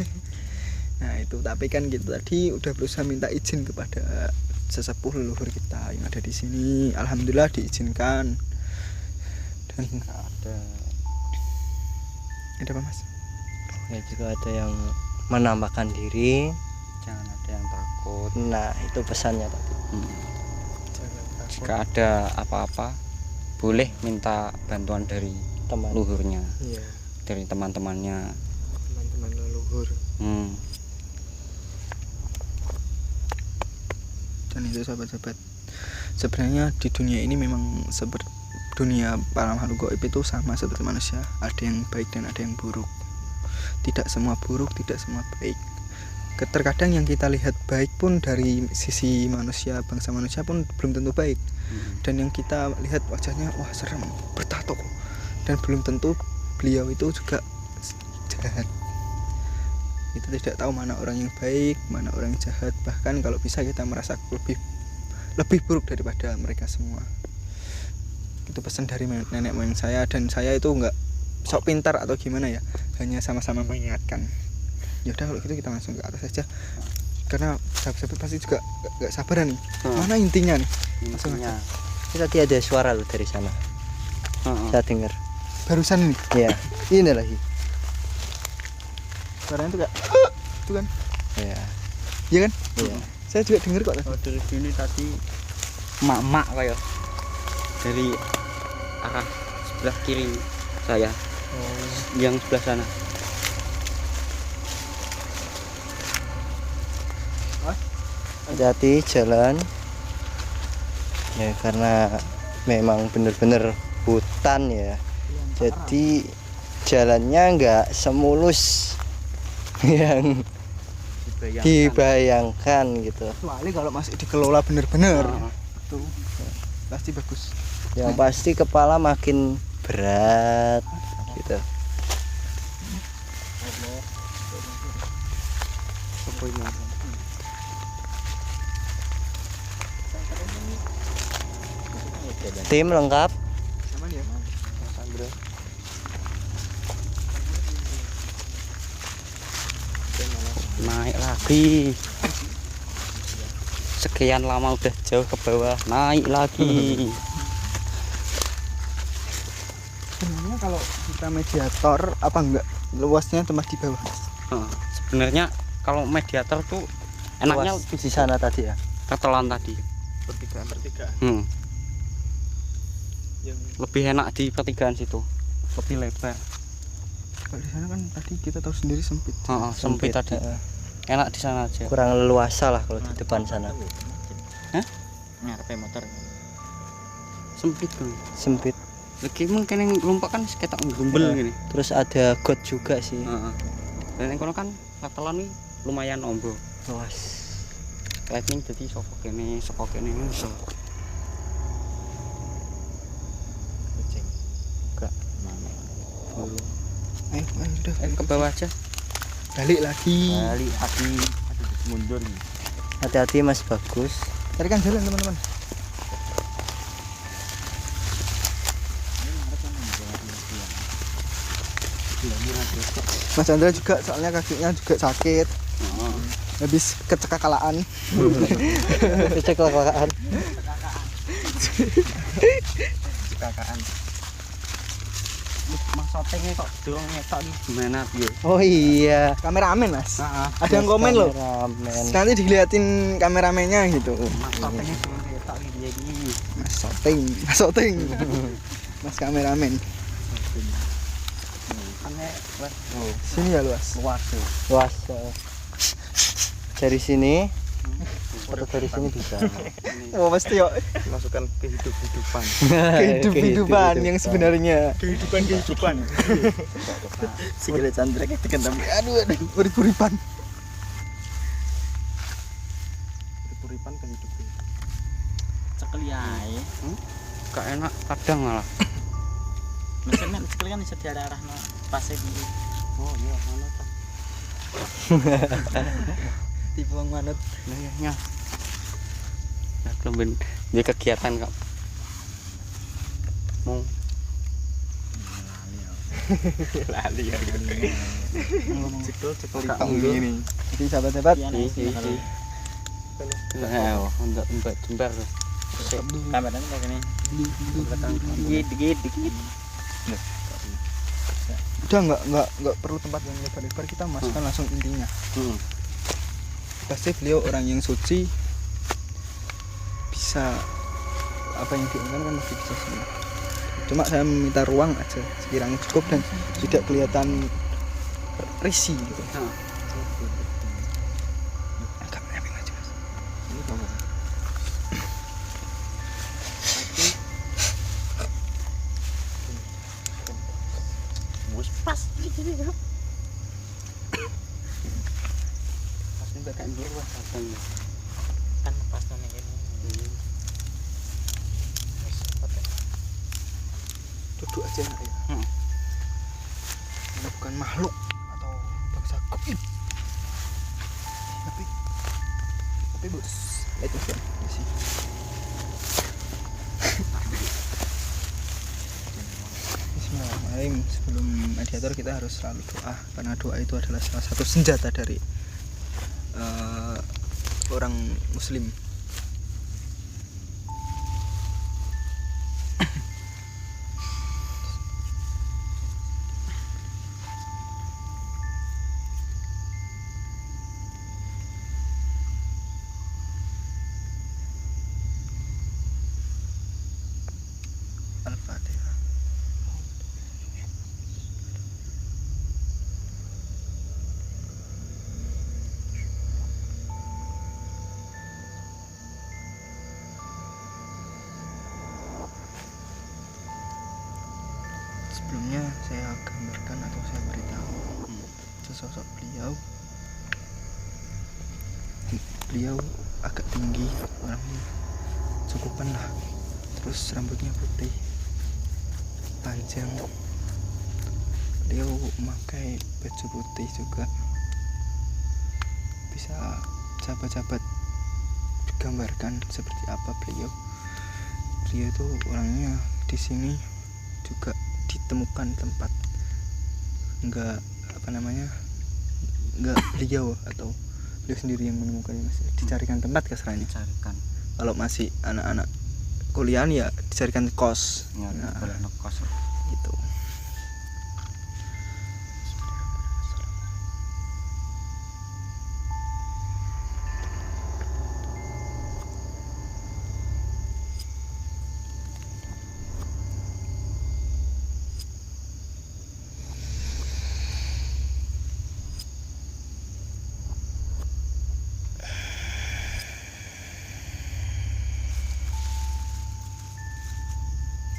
Nah itu tapi kan gitu tadi udah berusaha minta izin kepada sesepuh leluhur kita yang ada di sini. Alhamdulillah diizinkan. Dan ada apa Mas? Ya juga ada yang menambahkan diri. Jangan ada yang takut. Nah itu pesannya tadi. Jika ada apa-apa boleh minta bantuan dari Teman. leluhurnya, Iya, dari teman-temannya. teman-teman leluhur. Dan itu sahabat-sahabat, sebenarnya di dunia ini memang seperti dunia para makhluk gaib itu sama seperti manusia, ada yang baik dan ada yang buruk. Tidak semua buruk, tidak semua baik. Terkadang yang kita lihat baik pun dari sisi manusia, bangsa manusia pun belum tentu baik. Dan yang kita lihat wajahnya wah serem, bertato kok, dan belum tentu beliau itu juga jahat. Kita tidak tahu mana orang yang baik, mana orang yang jahat. Bahkan kalau bisa kita merasa lebih buruk daripada mereka semua. Itu pesan dari nenek moyang saya, dan saya itu nggak sok pintar atau gimana ya, hanya sama-sama mengingatkan. Ya udah kalau gitu kita langsung ke atas aja, karena sahabat-sahabat pasti juga nggak sabaran nih. Mana intinya nih? Langsung aja. Ini tadi ada suara loh dari sana. Saya dengar. Barusan ini. Ya, ini lagi. Suaranya tuh kayak itu kan? Ya. Iya kan? Iya. Saya juga dengar kok. Oh, dari sini tadi mak-mak kayak dari arah sebelah kiri saya, yang sebelah sana. Hati-hati jalan. Ya karena memang benar-benar hutan ya. Jadi jalannya nggak semulus yang dibayangkan gitu. Kecuali kalau masih dikelola bener-bener, tuh pasti bagus. Yang pasti kepala makin berat gitu. Tim lengkap. Aman ya? Naik lagi. Sekian lama udah jauh ke bawah, naik lagi. Sebenarnya kalau kita mediator apa enggak luasnya tempat di bawah? Sebenarnya kalau mediator tuh enaknya Luas di sana tadi ya. ketelan tadi. Pertigaan. Lebih enak di pertigaan situ, lebih lebar. Kalau di sana kan tadi kita tahu sendiri sempit. Sempit tadi. Enak di sana aja. Kurang leluasa lah kalau di depan sana. Ngarepe motor. Sempit kan. Sempit. Lagi mungkin yang lompat kan sekitar gumbel gini. Terus ada got juga sih. Dan yang kono kan ketelan nih lumayan ombo. Luas. Lightning jadi sokok ini iso. Ayo udah. Ke bawah aja. Balik lagi. Balik hati mundur nih. Hati-hati Mas Bagus. Carikan jalan teman-teman. Mas Chandra juga soalnya kakinya juga sakit. habis kecekakalaan. Kecelakaan. Kakak. Mas syutingnya kok durung nyetok iki gimana piye? Oh iya. Kameramen Mas. Heeh. Ada yang komen loh. Kameramen. Nanti diliatin kameramennya gitu. Mas syutingnya durung nyetok iki piye iki? Mas syuting. Mas kameramen. Kan wes Sini ya luas. luas tuh. Luas. Dari sini. Foto dari sini bisa. Oh pasti yuk. Masukkan kehidupan. Kehidupan yang sebenarnya. Kehidupan. Segala candra kita kan tapi aduh urip-uripan. Urip-uripan kehidupan. Cekel ae. Gak enak kadang malah. Mesin cekel kan iso diarah-arahno pas iki. Oh iya, mana tuh? Tipe wong manut. Nah ya. Nah, kelemben dia kegiatan kok. Mau Lali ya. Cekel Kak, ipang dulu. ini. Jadi sahabat-sahabat. untuk mbak jembar. Kameranya kayak gini. Dikit. Udah nggak perlu tempat yang lebar-lebar, kita masukkan langsung intinya. Pasti beliau orang yang suci, bisa apa yang diinginkan kan masih bisa semua. Cuma saya meminta ruang aja sekiranya cukup dan tidak kelihatan risih gitu. Agak nempel aja Mas. Ini kamu. Pas gitu. Pas mbak kan dulu wah kan pas nang ngene. Duduk aja nak ya. Ini bukan makhluk atau bangsa goib. Tapi bos, itu sih. Bismillahirrahmanirrahim. Sebelum mediator kita harus selalu doa, karena doa itu adalah salah satu senjata dari orang Muslim. Al-Fatihah. Sebelumnya saya gambarkan atau saya beritahu sesosok beliau. Beliau agak tinggi, orangnya cukupan lah. Terus rambutnya putih, panjang. Beliau memakai baju putih juga. Bisa sahabat-sahabat gambarkan seperti apa beliau. Beliau itu orangnya di sini juga ditemukan tempat, enggak beliau atau beliau sendiri yang menemukan, dicarikan tempat keserannya. Carikan. Kalau masih anak-anak kuliah ya dicarikan kos. Ya, Nah, boleh ngekos. gitu.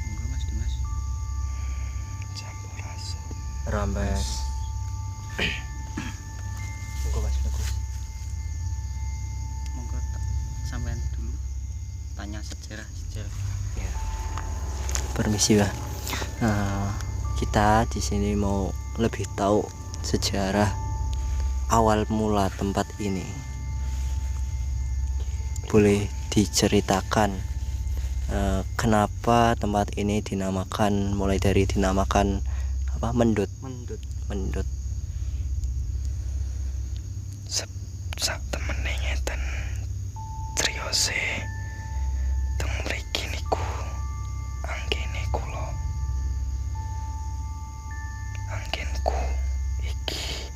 Monggo Mas Dimas. Sampurasun. Rambes. Monggo Mas bagus. Monggo sampean dulu tanya sejarah. Permisi Pak. Kita di sini mau lebih tahu sejarah awal mula tempat ini. Boleh diceritakan kenapa tempat ini dinamakan, mulai dari dinamakan apa, Mendut. sak temene ngeten criyose teng mriki niku anggene kula anggenku iki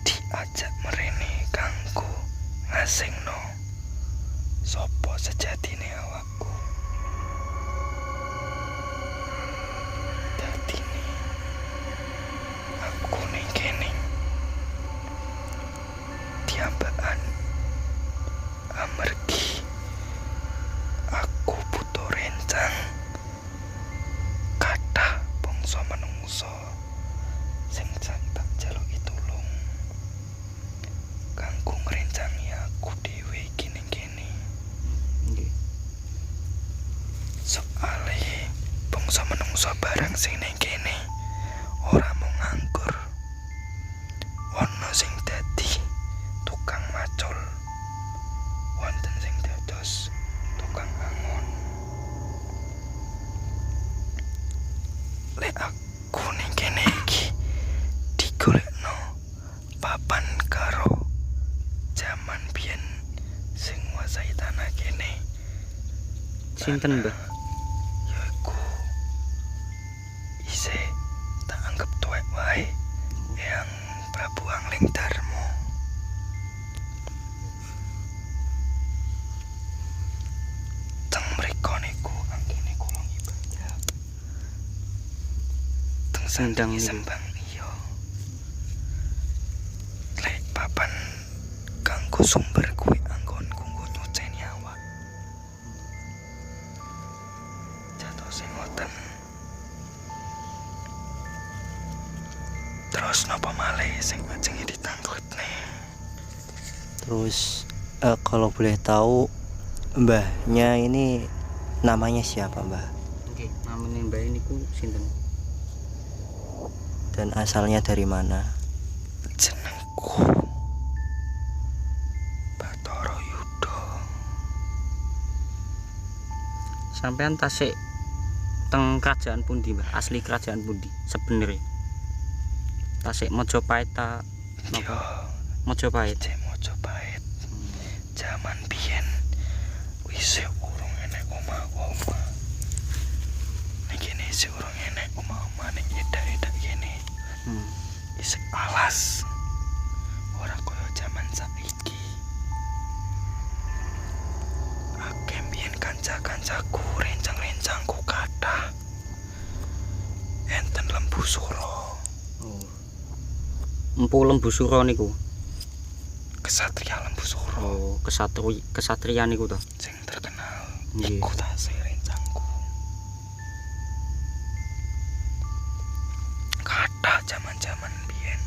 diajak merene kanggo ngasingno sapa sejatine awakku. Dadine aku ning kene diambakan amargi aku butuh rencang kathah bangsa manungsa sing tak jaluki tulung kanggo ngrencangi aku dhewe iki ning kene. Nggih. Soale bangsa manungsa barang sing ning kene ora mung nganggur, ana sing dadi tukang macul, wonten sing dados tukang angon. Lek aku ning kene iki digolekno papan karo jaman biyen sing nguasai tanah kene. Sinten, Mbah? Yaiku isih tak anggap tuwek wae yang Prabu Angling Darmo. Teng mriko niku anggene kula ibadah. Teng Sendang sandang niku. sembang iya. Lek papan kanggo sumber kuwi anggon kanggo nyuceni awak. Jatose ngoten. Terus napa malih sing ajenge ditangkletne? Terus kalau boleh tahu mbahnya ini namanya siapa, Mbah? Nggih, namine Mbah niku sinten? Dan asalnya dari mana? Jenengku Bathara Yuda. Sampean tasik teng kerajaan pundi, Mbah? Asli kerajaan pundi sebenere? Tasik Majapahit ta Yo, napa? Majapahit. Cek Majapahit. Jaman biyen wis urung enek omah-omah. Ning kene isih urung enek omah-omah ning edak-edak kene. Isih alas. Ora kaya jaman saiki. Akeh biyen kanca-kancaku rencang-rencangku kathah. Enten Lembu Suro, Oh. Empu Lembu Suro niku. Kesatria Lembu Suro Oh, kesatrian niku to. sing terkenal. Nggih. Iku tasih rencangku. Kathah jaman-jaman biyen.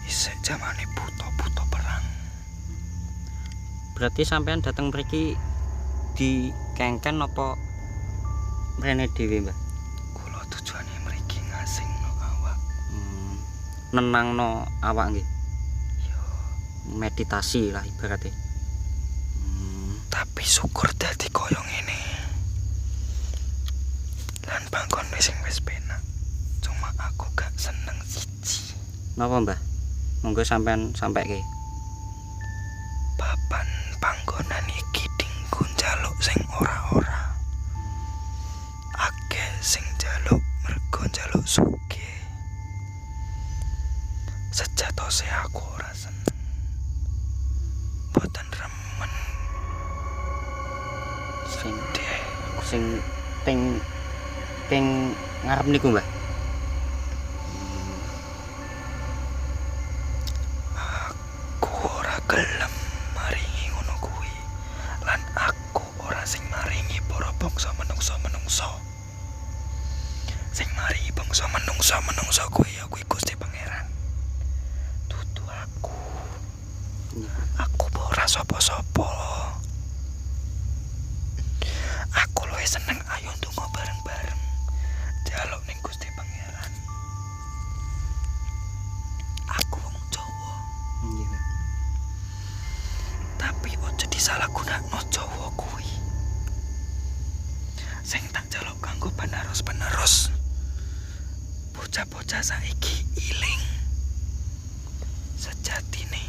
Isih jamane buta-buta perang. Berarti sampean dateng mriki di kengken apa mrene dhewe, Mbah? Kula tujuane mriki ngasingno awak. Nenangno awak nggih. Yo, Meditasi lah ibaratnya. tapi syukur dadi kaya ngene. Lan panggon sing wis penak. Cuma aku gak seneng siji. Napa, Mbah? Monggo sampean sampeke. Papan panggonan iki dinggo njaluk sing ora-ora. Akeh sing njaluk mergo njaluk sugih. Sejatose aku ora seneng. Boten remen Sing deh. sing ping ngarep niku, Mbah. Aku ora gelem maringi ngono kuwi. Lan aku ora sing maringi para bangsa menungsa-menungsa. Sing maringi bangsa menungsa-menungsa kuwi ya kuwi Gusti Pangeran. Dudu aku. Aku ora sapa-sapa. Aku luwih seneng ayo ndonga bareng-bareng. Jaluk ning Gusti Pangeran. Aku wong Jawa. Nggih, Mbah. Tapi ojo disalahgunakno Jawa kuwi. Sing tak jaluk kanggo penerus-penerus. Bocah-bocah saiki iling. Sejatine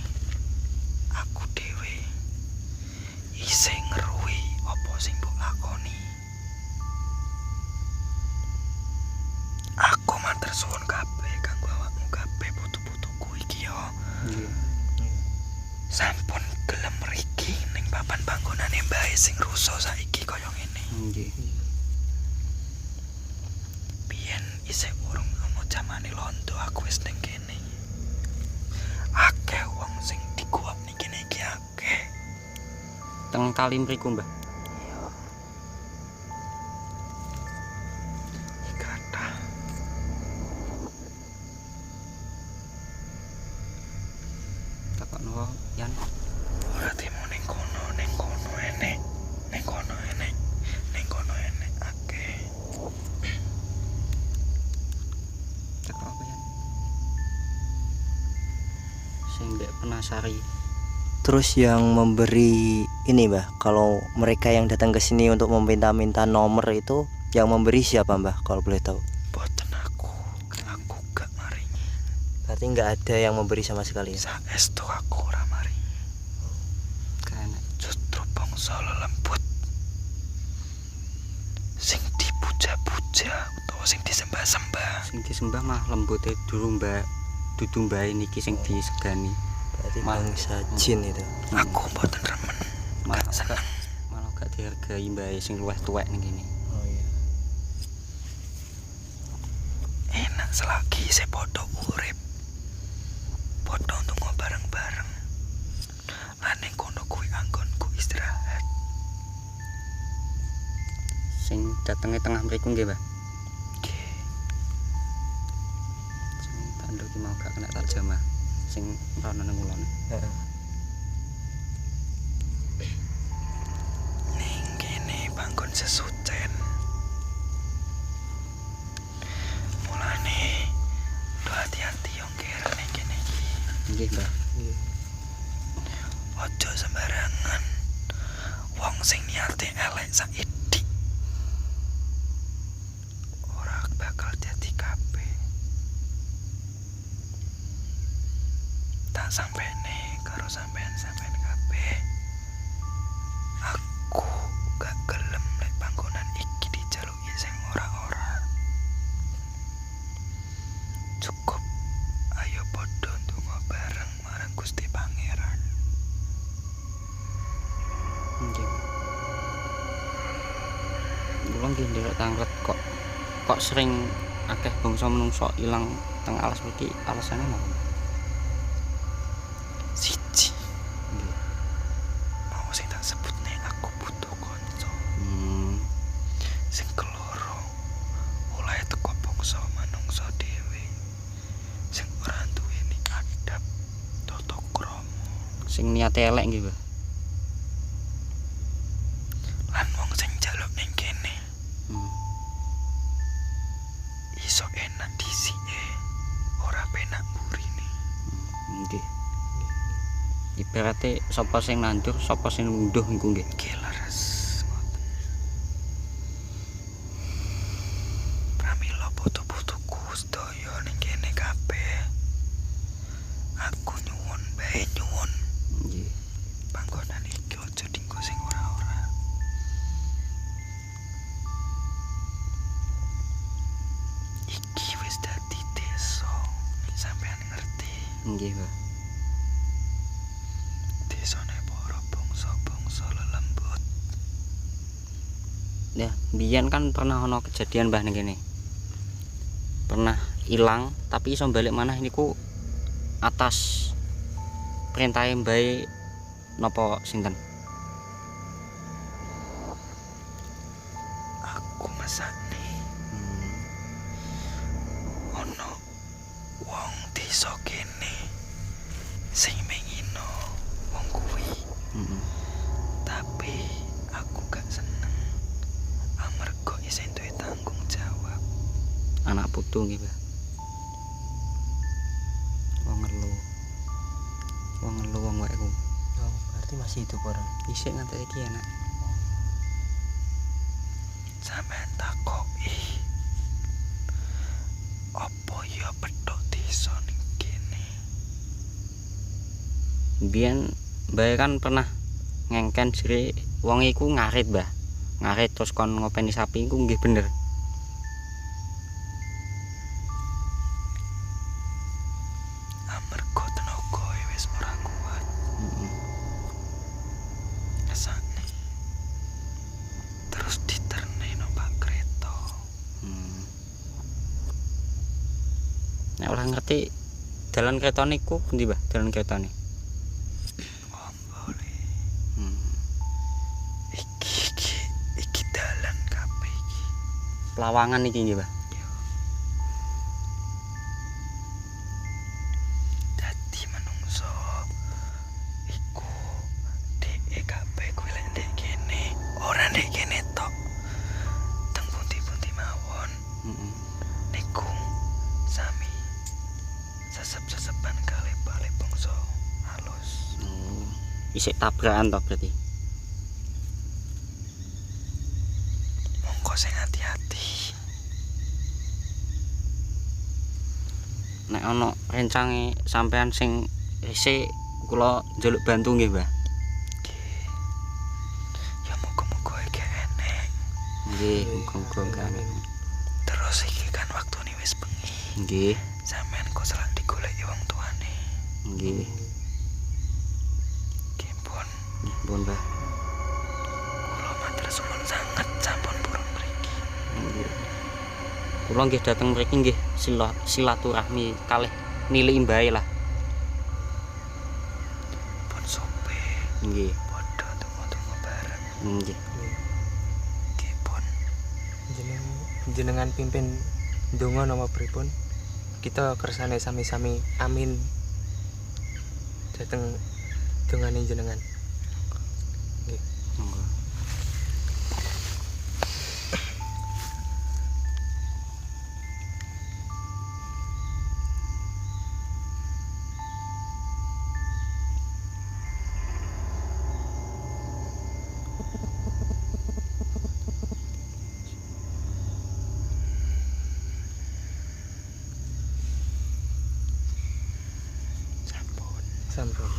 Sampun gelem mriki ning papan panggonane mbae sing rusak saiki kaya ngene. Nggih. Biyen isih urung ana jamane londo aku wis ning kene. Akeh wong sing diguwak ning kene iki akeh. Teng kali mriku, Mbah. Kathah. Takokno Yan. Ora temu ning kono enek. Ning kono enek. Ning kono enek akeh. Takok apa Yan? Sing ndek Penasari. Terus yang memberi ini Mbah, kalau mereka yang datang ke sini untuk meminta-minta nomor itu yang memberi siapa Mbah kalau boleh tahu? Boten aku gak maringi. Berarti nggak ada yang memberi sama sekali. Saestu aku ora maringi. Kaenek. Justru bangsa lelembut sing dipuja-puja utawa sing disembah-sembah. Sing disembah mah lembute durung Mbak. Dudu mbae niki sing disegani. Berarti Malah. bangsa jin itu. Aku mboten remen. Malah Gak seneng. malah gak dihargai mbae sing luwih tuwek ning kene. Oh iya. Enak selagi saya podo urip. Podo tunggu bareng-bareng. Lan ning kono kuwi anggonku istirahat. Sing datenge tengah mriku nggih, Mbah. Nggih. Sing tak nduki mau gak kena tarjamah. Sing rono nang ulon. Heeh. Ning kene panggon sesucen. Mulane do hati-hati yo ngger ning kene iki. Nggih, Mbah. Ojo sembarangan. Wong sing niate elek saiki ora bakal dadi kabeh. Tak sampene karo sampean kabeh. Aku gak gelem nek panggonan iki dijaluki sing ora-ora. Cukup ayo padha ndonga bareng marang Gusti Pangeran. Nggih. Kula nggih ndelok tanglet kok sering akeh bangsa menungso ilang teng alas mriki alasane napa? Siji Nggih. mau sing tak sebut nek aku butuh kanca. Sing keloro oleh teko bangsa manungsa dhewe sing ora duweni adab tata krama Sing niate elek nggih, Mbah. lan wong sing njaluk ning kene Hmm. iso enak disike ora penak mburine. Nggih. Ibarate sapa sing nandur, sapa sing ngunduh engko nggih. Nggih leres ngoten. Pramila putu-putuku sedaya ning kene kabeh. Aku nyuwun bae nyuwun Nggih. panggonan iki aja dinggo sing ora-ora. Iki wis dadi desa, nek sampean ngerti. Nggih, Mbah. Desane para bangsa-bangsa lelembut. Ya, biyen kan pernah ana kejadian Mbah ning kene. Pernah ilang tapi iso balik manah niku atas perintahe mbae napa sinten? Aku mesane ana wong desa kene sing mengino wong kuwi. Heeh. Tapi aku gak seneng amarga isih duwe tanggung jawab. Anak putu nggih, Mbah. Wong ngelu wong waeku. Oh, berarti masih hidup orang. Isih nganti iki enak. Sampeyan takoki apa ya pedhok desa ning kene. Biyen mbae kan pernah ngengken jere wong iku ngarit, Mbah. Ngarit terus kon ngopeni sapi iku nggih bener. Amarga tenaga Nek ora ngerti dalan kereta niku pundi, Mbah? Dalan keretane. Boleh. Iki dalan kabeh iki. Pelawangan iki nggih, Mbah. Dadi menungso iku dhek kabeh kuwi lek ndek kene, ora ndek kene tok. Teng pundi-pundi mawon Heeh. niku sami sesep-sesepan kalih bangsa halus. Isik tabrakan to berarti. Monggo sing hati-hati. Nek ana rencange sampean sing isik kula njaluk bantu nggih, Mbah. Ya muga-muga iki enek. Nggih, muga-muga kene. Terus iki kan waktune wis bengi. Nggih, Sampeyan kok selak digoleki wong tuane. nggih. Nggih pun Pun, Mbah. kula matur suwun sanget sampun purun mriki. Nggih. Kula nggih dateng mriki nggih silaturahmi kalih nilai mbae lah. Pun sope Nggih. padha tunggu-tunggu bareng. Nggih. Nggih pun Jenengan pimpin donga napa pripun? Kita kersane sami-sami amin. Dateng dongane jenengan. Monggo. sampun. Sampun.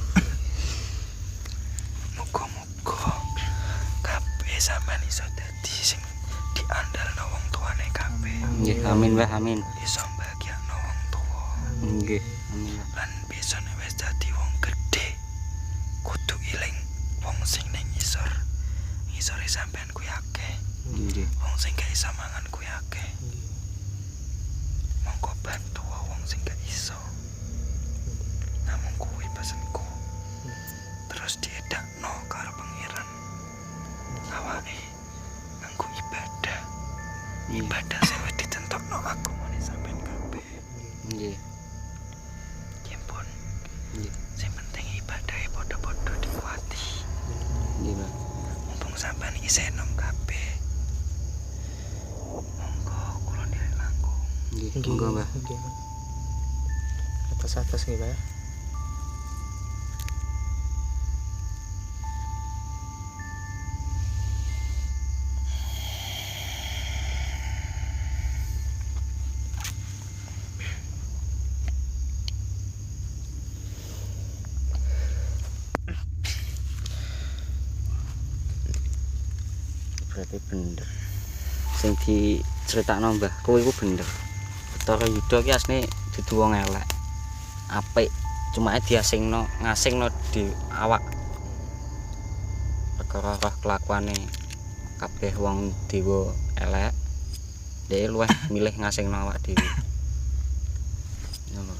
Muga-muga kabeh sampeyan iso dadi sing diandalno wong tuane kabeh. Nggih, amin, Mbah, amin. Iso mbahagiakno wong tuwa. Nggih, amin. Mbah. Lan bisa nek wis dadi wong gedhe kudu iling wong sing ning ngisore sampean kuwi akeh. Nggih. Wong sing gak iso mangan kuwi akeh. Monggo bantu wong sing gak iso. Namung kuwi pesenku. Terus diedakno karo pangeran. Awake nganggo ibadah. Ibadah sing wis ditentokno aku meneh sampean kabeh. Nggih. Nggih pun. Nggih. Sing penting ibadahe padha-padha dikuwati. Nggih, Mbah. Mumpung sampean isih enom kabeh. Monggo kula nderek langkung. Nggih, monggo, Mbah. Nggih. Atas-atas nggih, Pak. Berarti bener. Sing diceritakno mbahku iku bener. Bathara Yudha ki asline dudu wong elek. Apik, cuma ngasingno di awak. Perkara roh kelakuane kabeh wong dewa elek. Dhek luwih milih ngasingno awak dhewe. Ngono.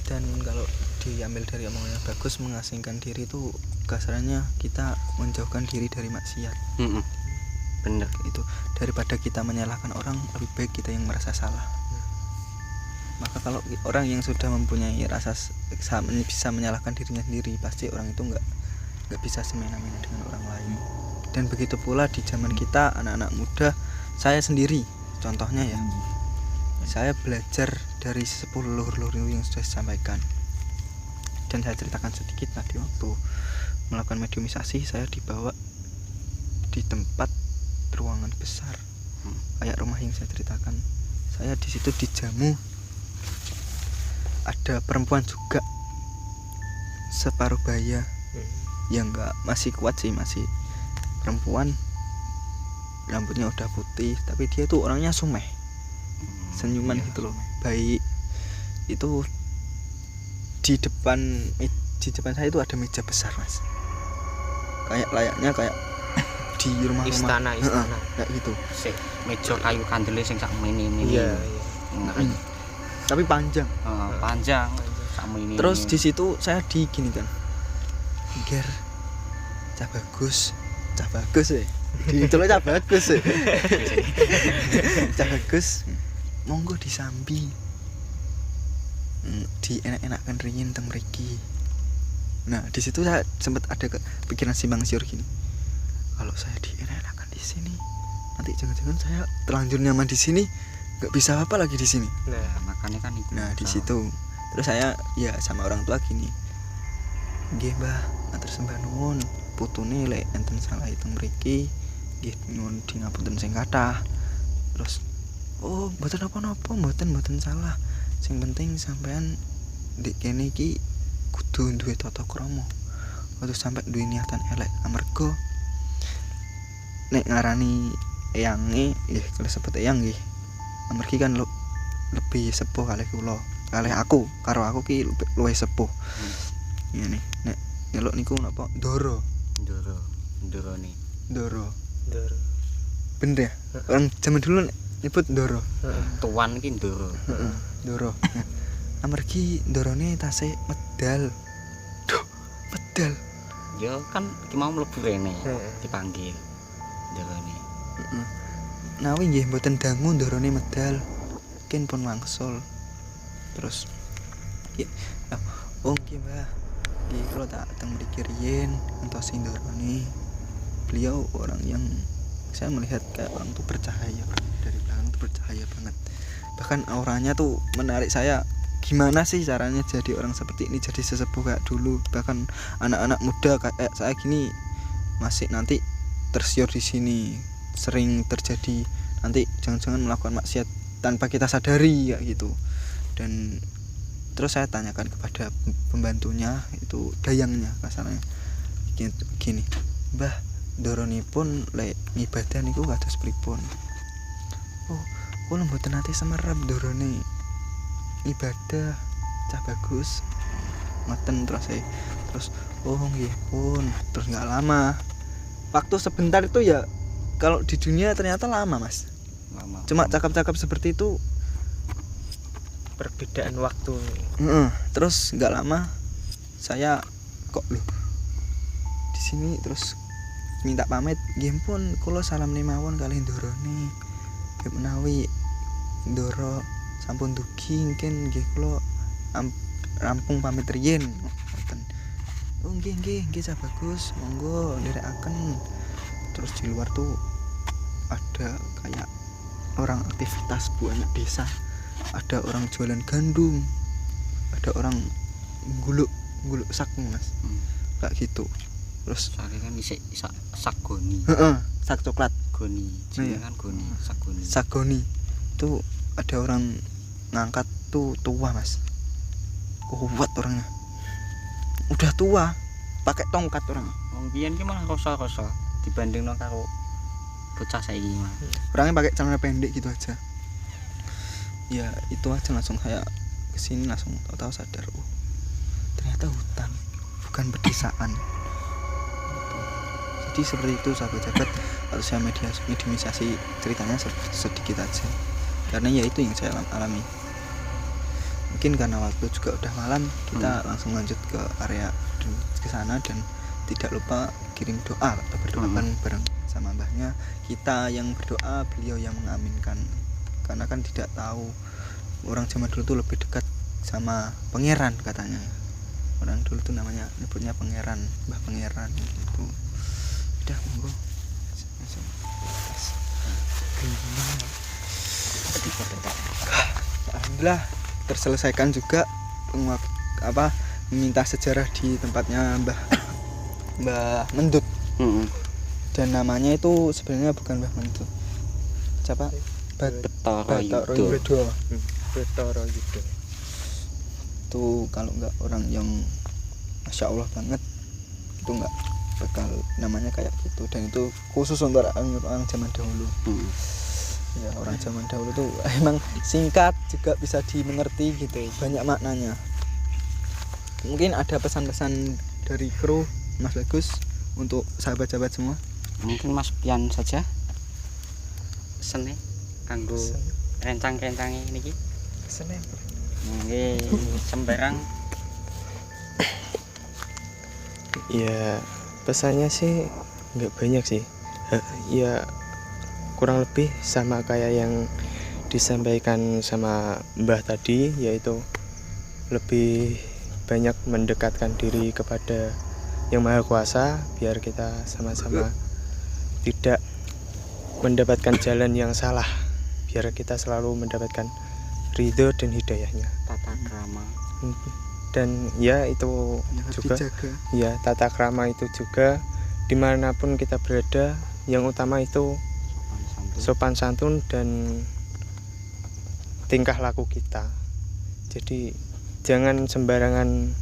Dan kalau diambil dari omongannya Bagus, mengasingkan diri itu kasarannya kita menjauhkan diri dari maksiat. Bener. Itu daripada kita menyalahkan orang, lebih baik kita yang merasa salah. Maka kalau orang yang sudah mempunyai rasa bisa menyalahkan dirinya sendiri, pasti orang itu nggak bisa semena-mena dengan orang lain. Dan begitu pula di zaman kita, anak-anak muda, saya sendiri contohnya ya, saya belajar dari sepuh leluhur-leluhur yang sudah disampaikan. Dan saya ceritakan sedikit tadi waktu melakukan mediumisasi, saya dibawa di tempat ruangan besar kayak rumah yang saya ceritakan. Saya di situ dijamu, ada perempuan juga separuh baya yang masih kuat sih, masih perempuan, rambutnya udah putih, tapi dia tuh orangnya sumeh, senyuman gitu loh, baik. Itu di depan saya itu ada meja besar, Mas, kayak layaknya kayak di rumah-rumah istana kayak gitu. Sik meja kayu kandele sing sak mini-mini. Iya. tapi panjang. Panjang sama ini. Terus di situ saya digini kan, Ger, cah bagus ya. Diceluk cah bagus ya. Cah bagus, monggo disambi. Di enak-enakan ringin teng mriki. Nah, di situ saya sempat ada pikiran simpang siur gini. Kalau saya dienak-enakan di sini, nanti jangan-jangan saya terlanjur nyaman di sini, nggak bisa apa lagi di sini. Nah, makanya kan itu. Nah, di situ terus saya ya sama orang tua gini. Nggih, Mbah, matur sembah nuwun. Putune lek enten salah teng mriki, nggih nyuwun di ngapunten sing kathah. Terus oh, mboten apa-apa, mboten salah. Sing penting sampean ndek kene iki kudu duwe tata krama. Kudu sampe duwe niatan elek amarga nek ngarani eyange nggih kalau sebut eyang nggih. Amargi kan lebih sepuh kalih kula. Kalih aku karo aku ki luwih sepuh. Ngene. Nek nyeluk niku napa? Ndoro. nih. Ndoro. Bener ya? Orang zaman dulu nyebut ndoro. Tuan iki ndoro. Ndoro. Amargi ndorone tasih medal. Duh, medal. Ya kan iki mau mlebu rene dipanggil. Ndorone. Nawi nggih mboten dangu ndorone medal. Kin pun wangsul. Terus oh nggih Mbah. Nggih kula tak teng mriki riyin entosi ndorone. Beliau orang yang saya melihat kayak orang tuh bercahaya dari belakang tuh bercahaya banget. Bahkan auranya tuh menarik saya. Gimana sih caranya jadi orang seperti ini, jadi sesepuh kayak dulu. Bahkan anak-anak muda kayak saya gini masih nanti tersiur di sini, sering terjadi nanti jangan-jangan melakukan maksiat tanpa kita sadari kayak gitu. Dan terus saya tanyakan kepada pembantunya itu dayangnya kasarnya gini, Mbah, doronipun lek ibadah niku kados pripun? Oh, kula mboten nate semerap dorone ibadah cah bagus ngoten. Terus oh nggih pun. Terus nggak lama, waktu sebentar itu ya, kalau di dunia ternyata lama Mas. Cuma cakap-cakap seperti itu, perbedaan waktu. Terus nggak lama saya kok loh di sini terus minta pamit. Nggih pun kula salam mawon kalih ndorone. Nggih menawi ndoro sampun dugi mungkin nggih kula rampung pamit riyin ngoten. Oh nggih cah bagus, monggo nderekaken. Terus di luar tuh ada kayak orang aktivitas banyak desa. Ada orang jualan gandum, ada orang guluk sak Mas. Kayak gitu. Terus Sake kan isik sak goni. sak coklat. Goni. Jenenge kan goni, sak goni. Sak goni. Itu ada orang ngangkat tuh tua Mas. Kuat orangnya. Udah tua, pakai tongkat orangnya. Wong biyen ki malah rasa-rasa dibandingno karo bocah saiki mah. Orangnya pakai celana pendek gitu aja. Ya itu aja, langsung saya kesini langsung tahu sadar, oh ternyata hutan bukan pedesaan. Jadi seperti itu sahabat-sahabat, harus saya mediasi ceritanya sedikit aja, karena ya itu yang saya alami. Mungkin karena waktu juga udah malam, kita langsung lanjut ke area ke sana, dan tidak lupa kirim doa atau berdoa bareng sama mbahnya. Kita yang berdoa, beliau yang mengaminkan. Karena kan tidak tahu, orang zaman dulu tuh lebih dekat sama pangeran katanya. Orang dulu tuh namanya nyebutnya pangeran, Mbah Pangeran gitu. Udah monggo. Alhamdulillah terselesaikan juga meminta sejarah di tempatnya Mbah Mendut. Dan namanya itu sebenarnya bukan Mbah Mendut. Siapa? Bathara Yuda. Bathara Yuda. Itu kalau enggak orang yang Masya Allah banget, itu enggak bakal namanya kayak gitu. Dan itu khusus untuk orang zaman dahulu. Ya, orang zaman dahulu tuh emang singkat juga bisa dimengerti gitu, banyak maknanya. Mungkin ada pesan-pesan dari kru Mas Bagus untuk sahabat-sahabat semua. Mungkin Mas sekian saja pesene kanggo rencang-rencange niki. Pesene Nggih, sembarang. Ya pesannya sih nggak banyak sih. Ya kurang lebih sama kayak yang disampaikan sama Mbah tadi, yaitu lebih banyak mendekatkan diri kepada Yang Maha Kuasa biar kita sama-sama tidak mendapatkan jalan yang salah, biar kita selalu mendapatkan ridho dan hidayahnya. Tata krama. Dan ya itu juga dijaga. ya, tata krama itu juga dimanapun kita berada, yang utama itu sopan santun dan tingkah laku kita. Jadi jangan sembarangan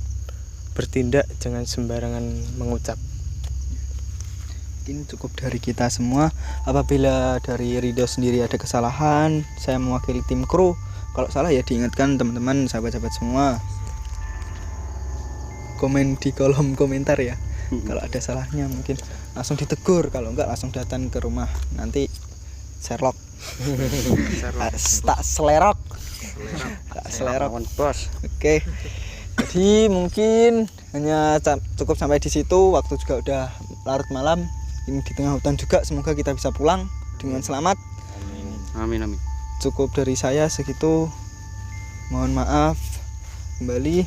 bertindak, jangan sembarangan mengucap. Mungkin cukup dari kita semua. Apabila dari Ridho sendiri ada kesalahan, saya mewakili tim kru. Kalau salah ya diingatkan teman-teman, sahabat-sahabat semua. Komen di kolom komentar ya. Kalau ada salahnya mungkin langsung ditegur, kalau enggak langsung datang ke rumah. Nanti Sherlock. Tak selerok. Tak selerok. Bos. Oke. Jadi mungkin hanya cukup sampai di situ. Waktu juga udah larut malam. Ini di tengah hutan juga. Semoga kita bisa pulang dengan selamat. Amin amin. Cukup dari saya segitu. Mohon maaf kembali.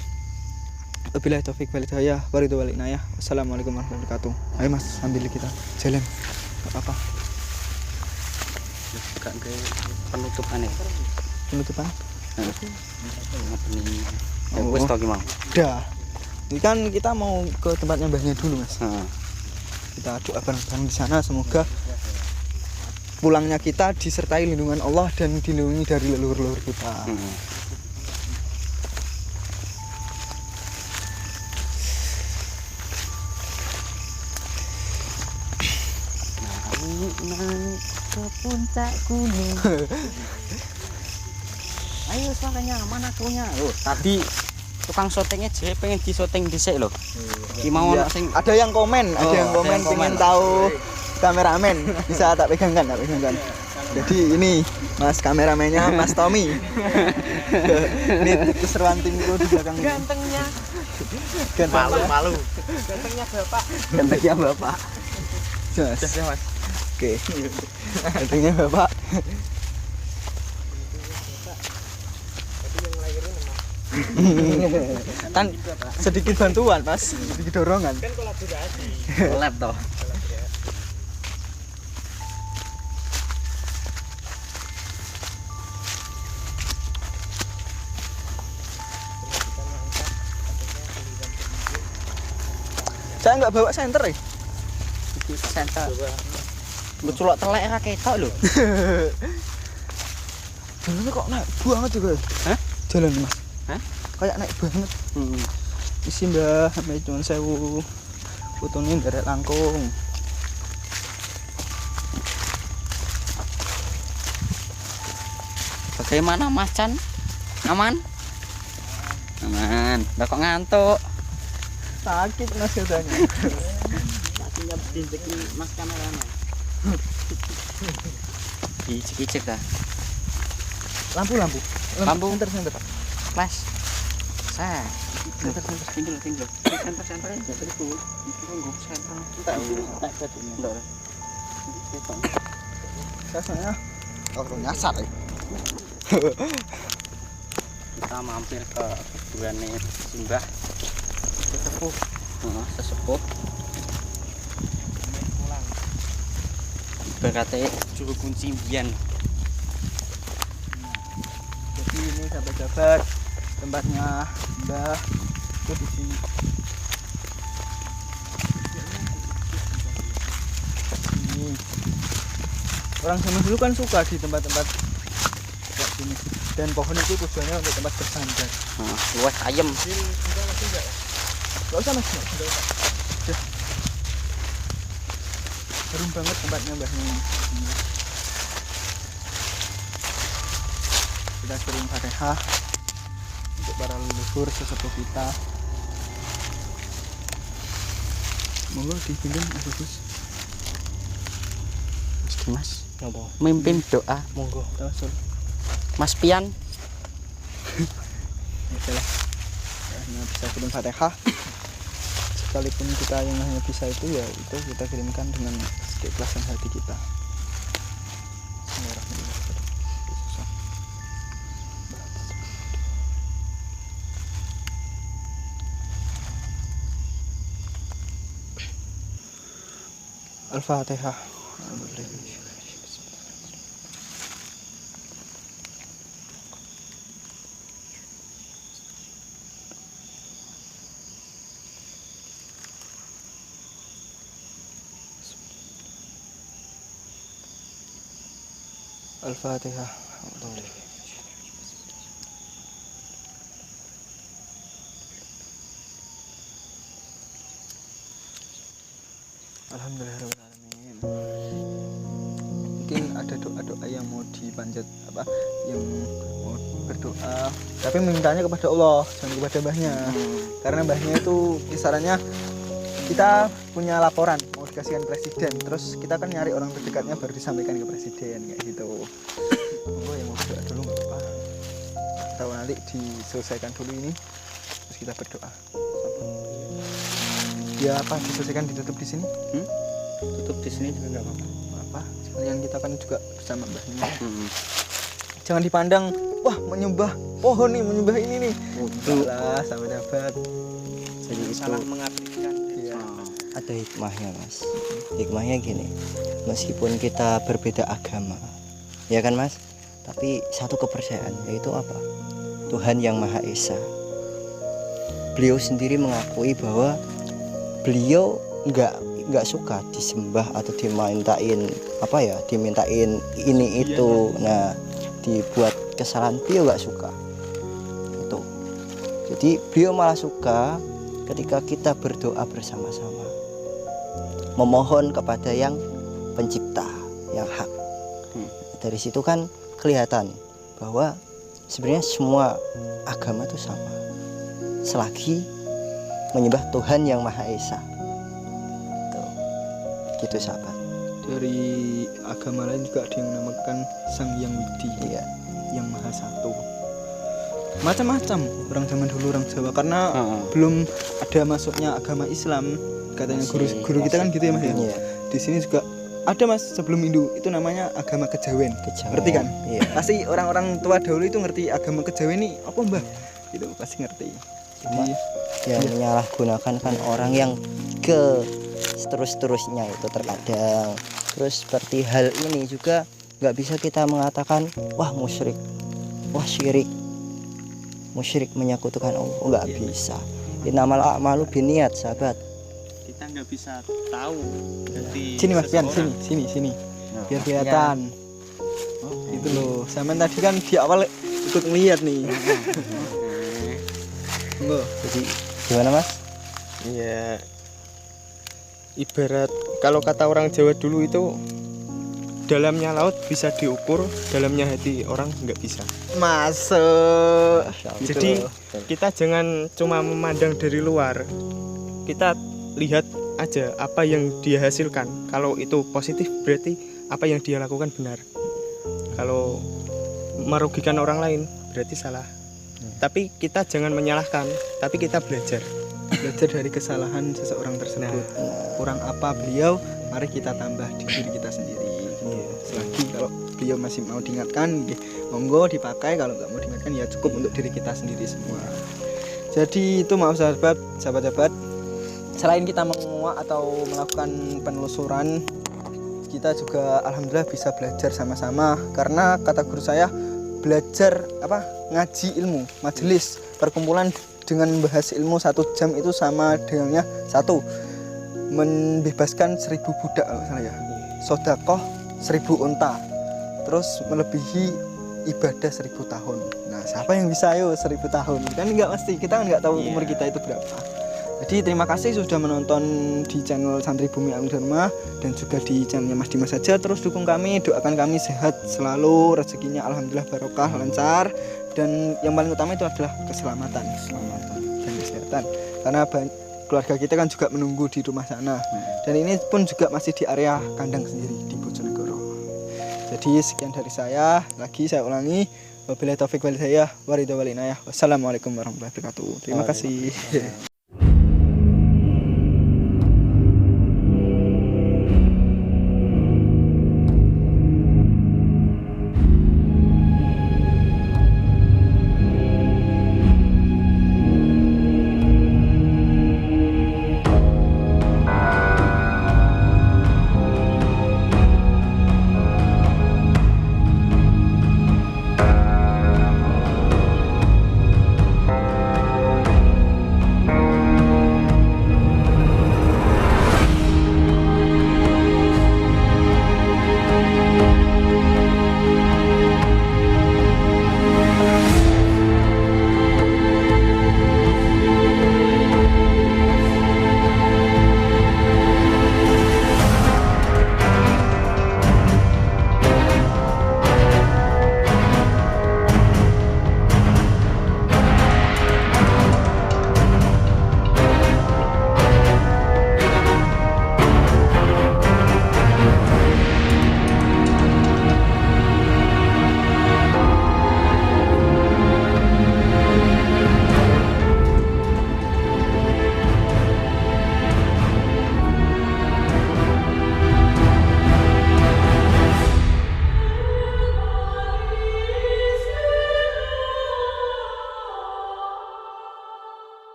Wabillahi taufik wal hidayah. Waridul inayah. Wassalamualaikum warahmatullahi wabarakatuh. Ayo Mas, ambil kita jalan. Enggak apa-apa. Gak ke penutupan ya. Penutupan. Oh, wis to ki mau. Udah. Ini kan kita mau ke tempatnya mbahnya dulu, Mas. Heeh. Kita doa bareng-bareng di sana, semoga pulangnya kita disertai lindungan Allah dan dilindungi dari leluhur-leluhur kita. Naik ke puncak gunung. Ayo suaranya mana akunya? Loh, tadi tukang syutingnya jadi pengen disyuting dhisik lho. Ki mau Iya, ono sing ada yang komen, pengen tahu kameramen. Bisa tak pegangkan, tak pegangkan. Jadi ini Mas kameramennya Mas Tommy. Ini keseruan timku di belakang ini. gantengnya. Malu. Gantengnya Bapak. Jas. Mas. Oke. Gantengnya Bapak. Kan sedikit bantuan Mas, sedikit dorongan. Kan kolaborasi. Lab toh. Saya nggak bawa senter ya. Senter. Ngeculok telek ra ketok lho. Jalannya kok naik banget juga. Hah? Jalan Mas. Hah? Kayak naik banget. Isi Mbah, sampai cuman sewu. Fotonya derek langkung. Bagaimana Mas Chan? Aman? Aman. Lah kok ngantuk? Sakit Mas katanya. Kakinya dizeki Mas kameramen. Dicek-cek dah. Lampu. Lampu. Senter. Flash. Senter. Tinggal. Senter aja itu. Itu nggo senter. Tak jadinya. Ndak. Rasanya kalau nyasar ya. Kita mampir ke kuburannya Simbah sesepuh. Sesepuh. Berkata juru kunci mbiyen. Jadi ini sahabat-sahabat tempatnya Mbah itu di sini. Ini orang zaman dulu kan suka di tempat-tempat kayak gini. Dan pohon itu tujuannya untuk tempat bersandar. Luas ayam. Gak usah Mas, gak usah. Udah. Harum banget tempatnya Mbahnya ini. Kita kirim Fatihah untuk para leluhur sesepuh kita. Monggo dipimpin Mas Gus. Mas, mimpin doa. Monggo. Tawasul. Mas Pian. Itulah hanya bisa kirim Fatihah. Sekalipun kita yang hanya bisa itu ya itu kita kirimkan dengan keikhlasan hati kita. Susah. Al-Fatihah. Al-Fatihah. Alhamdulillahirrahmanirrahim. Mungkin ada doa-doa yang mau dipanjat yang mau berdoa tapi mintanya kepada Allah jangan kepada mbahnya. Karena mbahnya itu kisarannya kita punya laporan mau dikasihkan presiden, terus kita kan nyari orang terdekatnya baru disampaikan ke presiden kayak gitu. Oh yang mau berdoa dulu nggak apa-apa, tahu nanti diselesaikan dulu ini terus kita berdoa. Ya apa diselesaikan ditutup di sini? Tutup di sini juga nggak apa-apa. Apa sekalian kita kan juga bersama mbahnya. Jangan dipandang wah menyembah pohon nih, menyembah ini nih. Lah sampai dapat. Jadi itu Salah mengartikan. Iya. ada hikmahnya Mas. Hikmahnya gini, meskipun kita berbeda agama, ya kan Mas, tapi satu kepercayaan, yaitu apa? Tuhan yang Maha Esa. Beliau sendiri mengakui bahwa beliau nggak suka disembah atau dimintain dimintain ini itu. Nah, dibuat kesalahan beliau nggak suka itu. Jadi beliau malah suka ketika kita berdoa bersama-sama, memohon kepada yang pencipta, yang hak. Dari situ kan kelihatan bahwa sebenarnya semua agama itu sama, selagi menyembah Tuhan yang Maha Esa. Gitu sahabat. Dari agama lain juga ada yang menamakan Sang Hyang Widi, Iya. yang Maha Satu. Macam-macam orang zaman dulu, orang Jawa, karena belum ada masuknya agama Islam. Katanya guru kita kan gitu ya Mas ya. Iya. Di sini juga ada Mas sebelum Hindu itu namanya agama Kejawen. Ngerti kan? Iya. Pasti orang-orang tua dahulu itu ngerti agama Kejawen ini apa Mbah? Itu pasti ngerti. Jadi Yang menyalahgunakan kan orang yang ke terus-terusnya itu terkadang. Terus seperti hal ini juga nggak bisa kita mengatakan wah musyrik, wah syirik, musyrik menyekutukan Allah, nggak bisa. Innamal a'malu binniat sahabat. Kita nggak bisa tahu dari sini Mas Pian, seseorang. sini. Biar kelihatan. Itu loh. Zaman tadi kan di awal ikut ngeliat nih. Monggo. Jadi gimana Mas? Ya ibarat kalau kata orang Jawa dulu itu dalamnya laut bisa diukur, dalamnya hati orang nggak bisa. Masuk. Masya Jadi loh. kita jangan cuma memandang dari luar, kita lihat aja apa yang dia hasilkan. Kalau itu positif berarti apa yang dia lakukan benar. Kalau merugikan orang lain berarti salah. Tapi kita jangan menyalahkan, tapi kita belajar. Belajar dari kesalahan seseorang tersebut. Kurang apa beliau, mari kita tambah di diri kita sendiri. Selagi kalau beliau masih mau diingatkan, monggo dipakai. Kalau nggak mau diingatkan ya cukup untuk diri kita sendiri semua. Jadi itu maaf sahabat-sahabat, selain kita menguak atau melakukan penelusuran, kita juga alhamdulillah bisa belajar sama-sama. Karena kata guru saya, belajar ngaji ilmu, majelis, perkumpulan dengan membahas ilmu 1 jam itu sama dengannya membebaskan 1000 budak kalau salah ya, sodakoh 1000 unta, terus melebihi ibadah 1000 tahun. Nah siapa yang bisa ayo 1000 tahun kan nggak pasti, kita kan nggak tahu umur kita itu berapa. Jadi terima kasih sudah menonton di channel Santri Bumi Agung Dharma dan juga di channelnya Mas Dimas saja. Terus dukung kami, doakan kami sehat selalu, rezekinya alhamdulillah barokah, lancar, dan yang paling utama itu adalah keselamatan dan kesehatan. Karena keluarga kita kan juga menunggu di rumah sana. Dan ini pun juga masih di area kandang sendiri di Bojonegoro. Jadi sekian dari saya, lagi saya ulangi, Wabillahi taufik wal hidayah, waridho wal inayah. Wassalamualaikum warahmatullahi wabarakatuh. Terima kasih.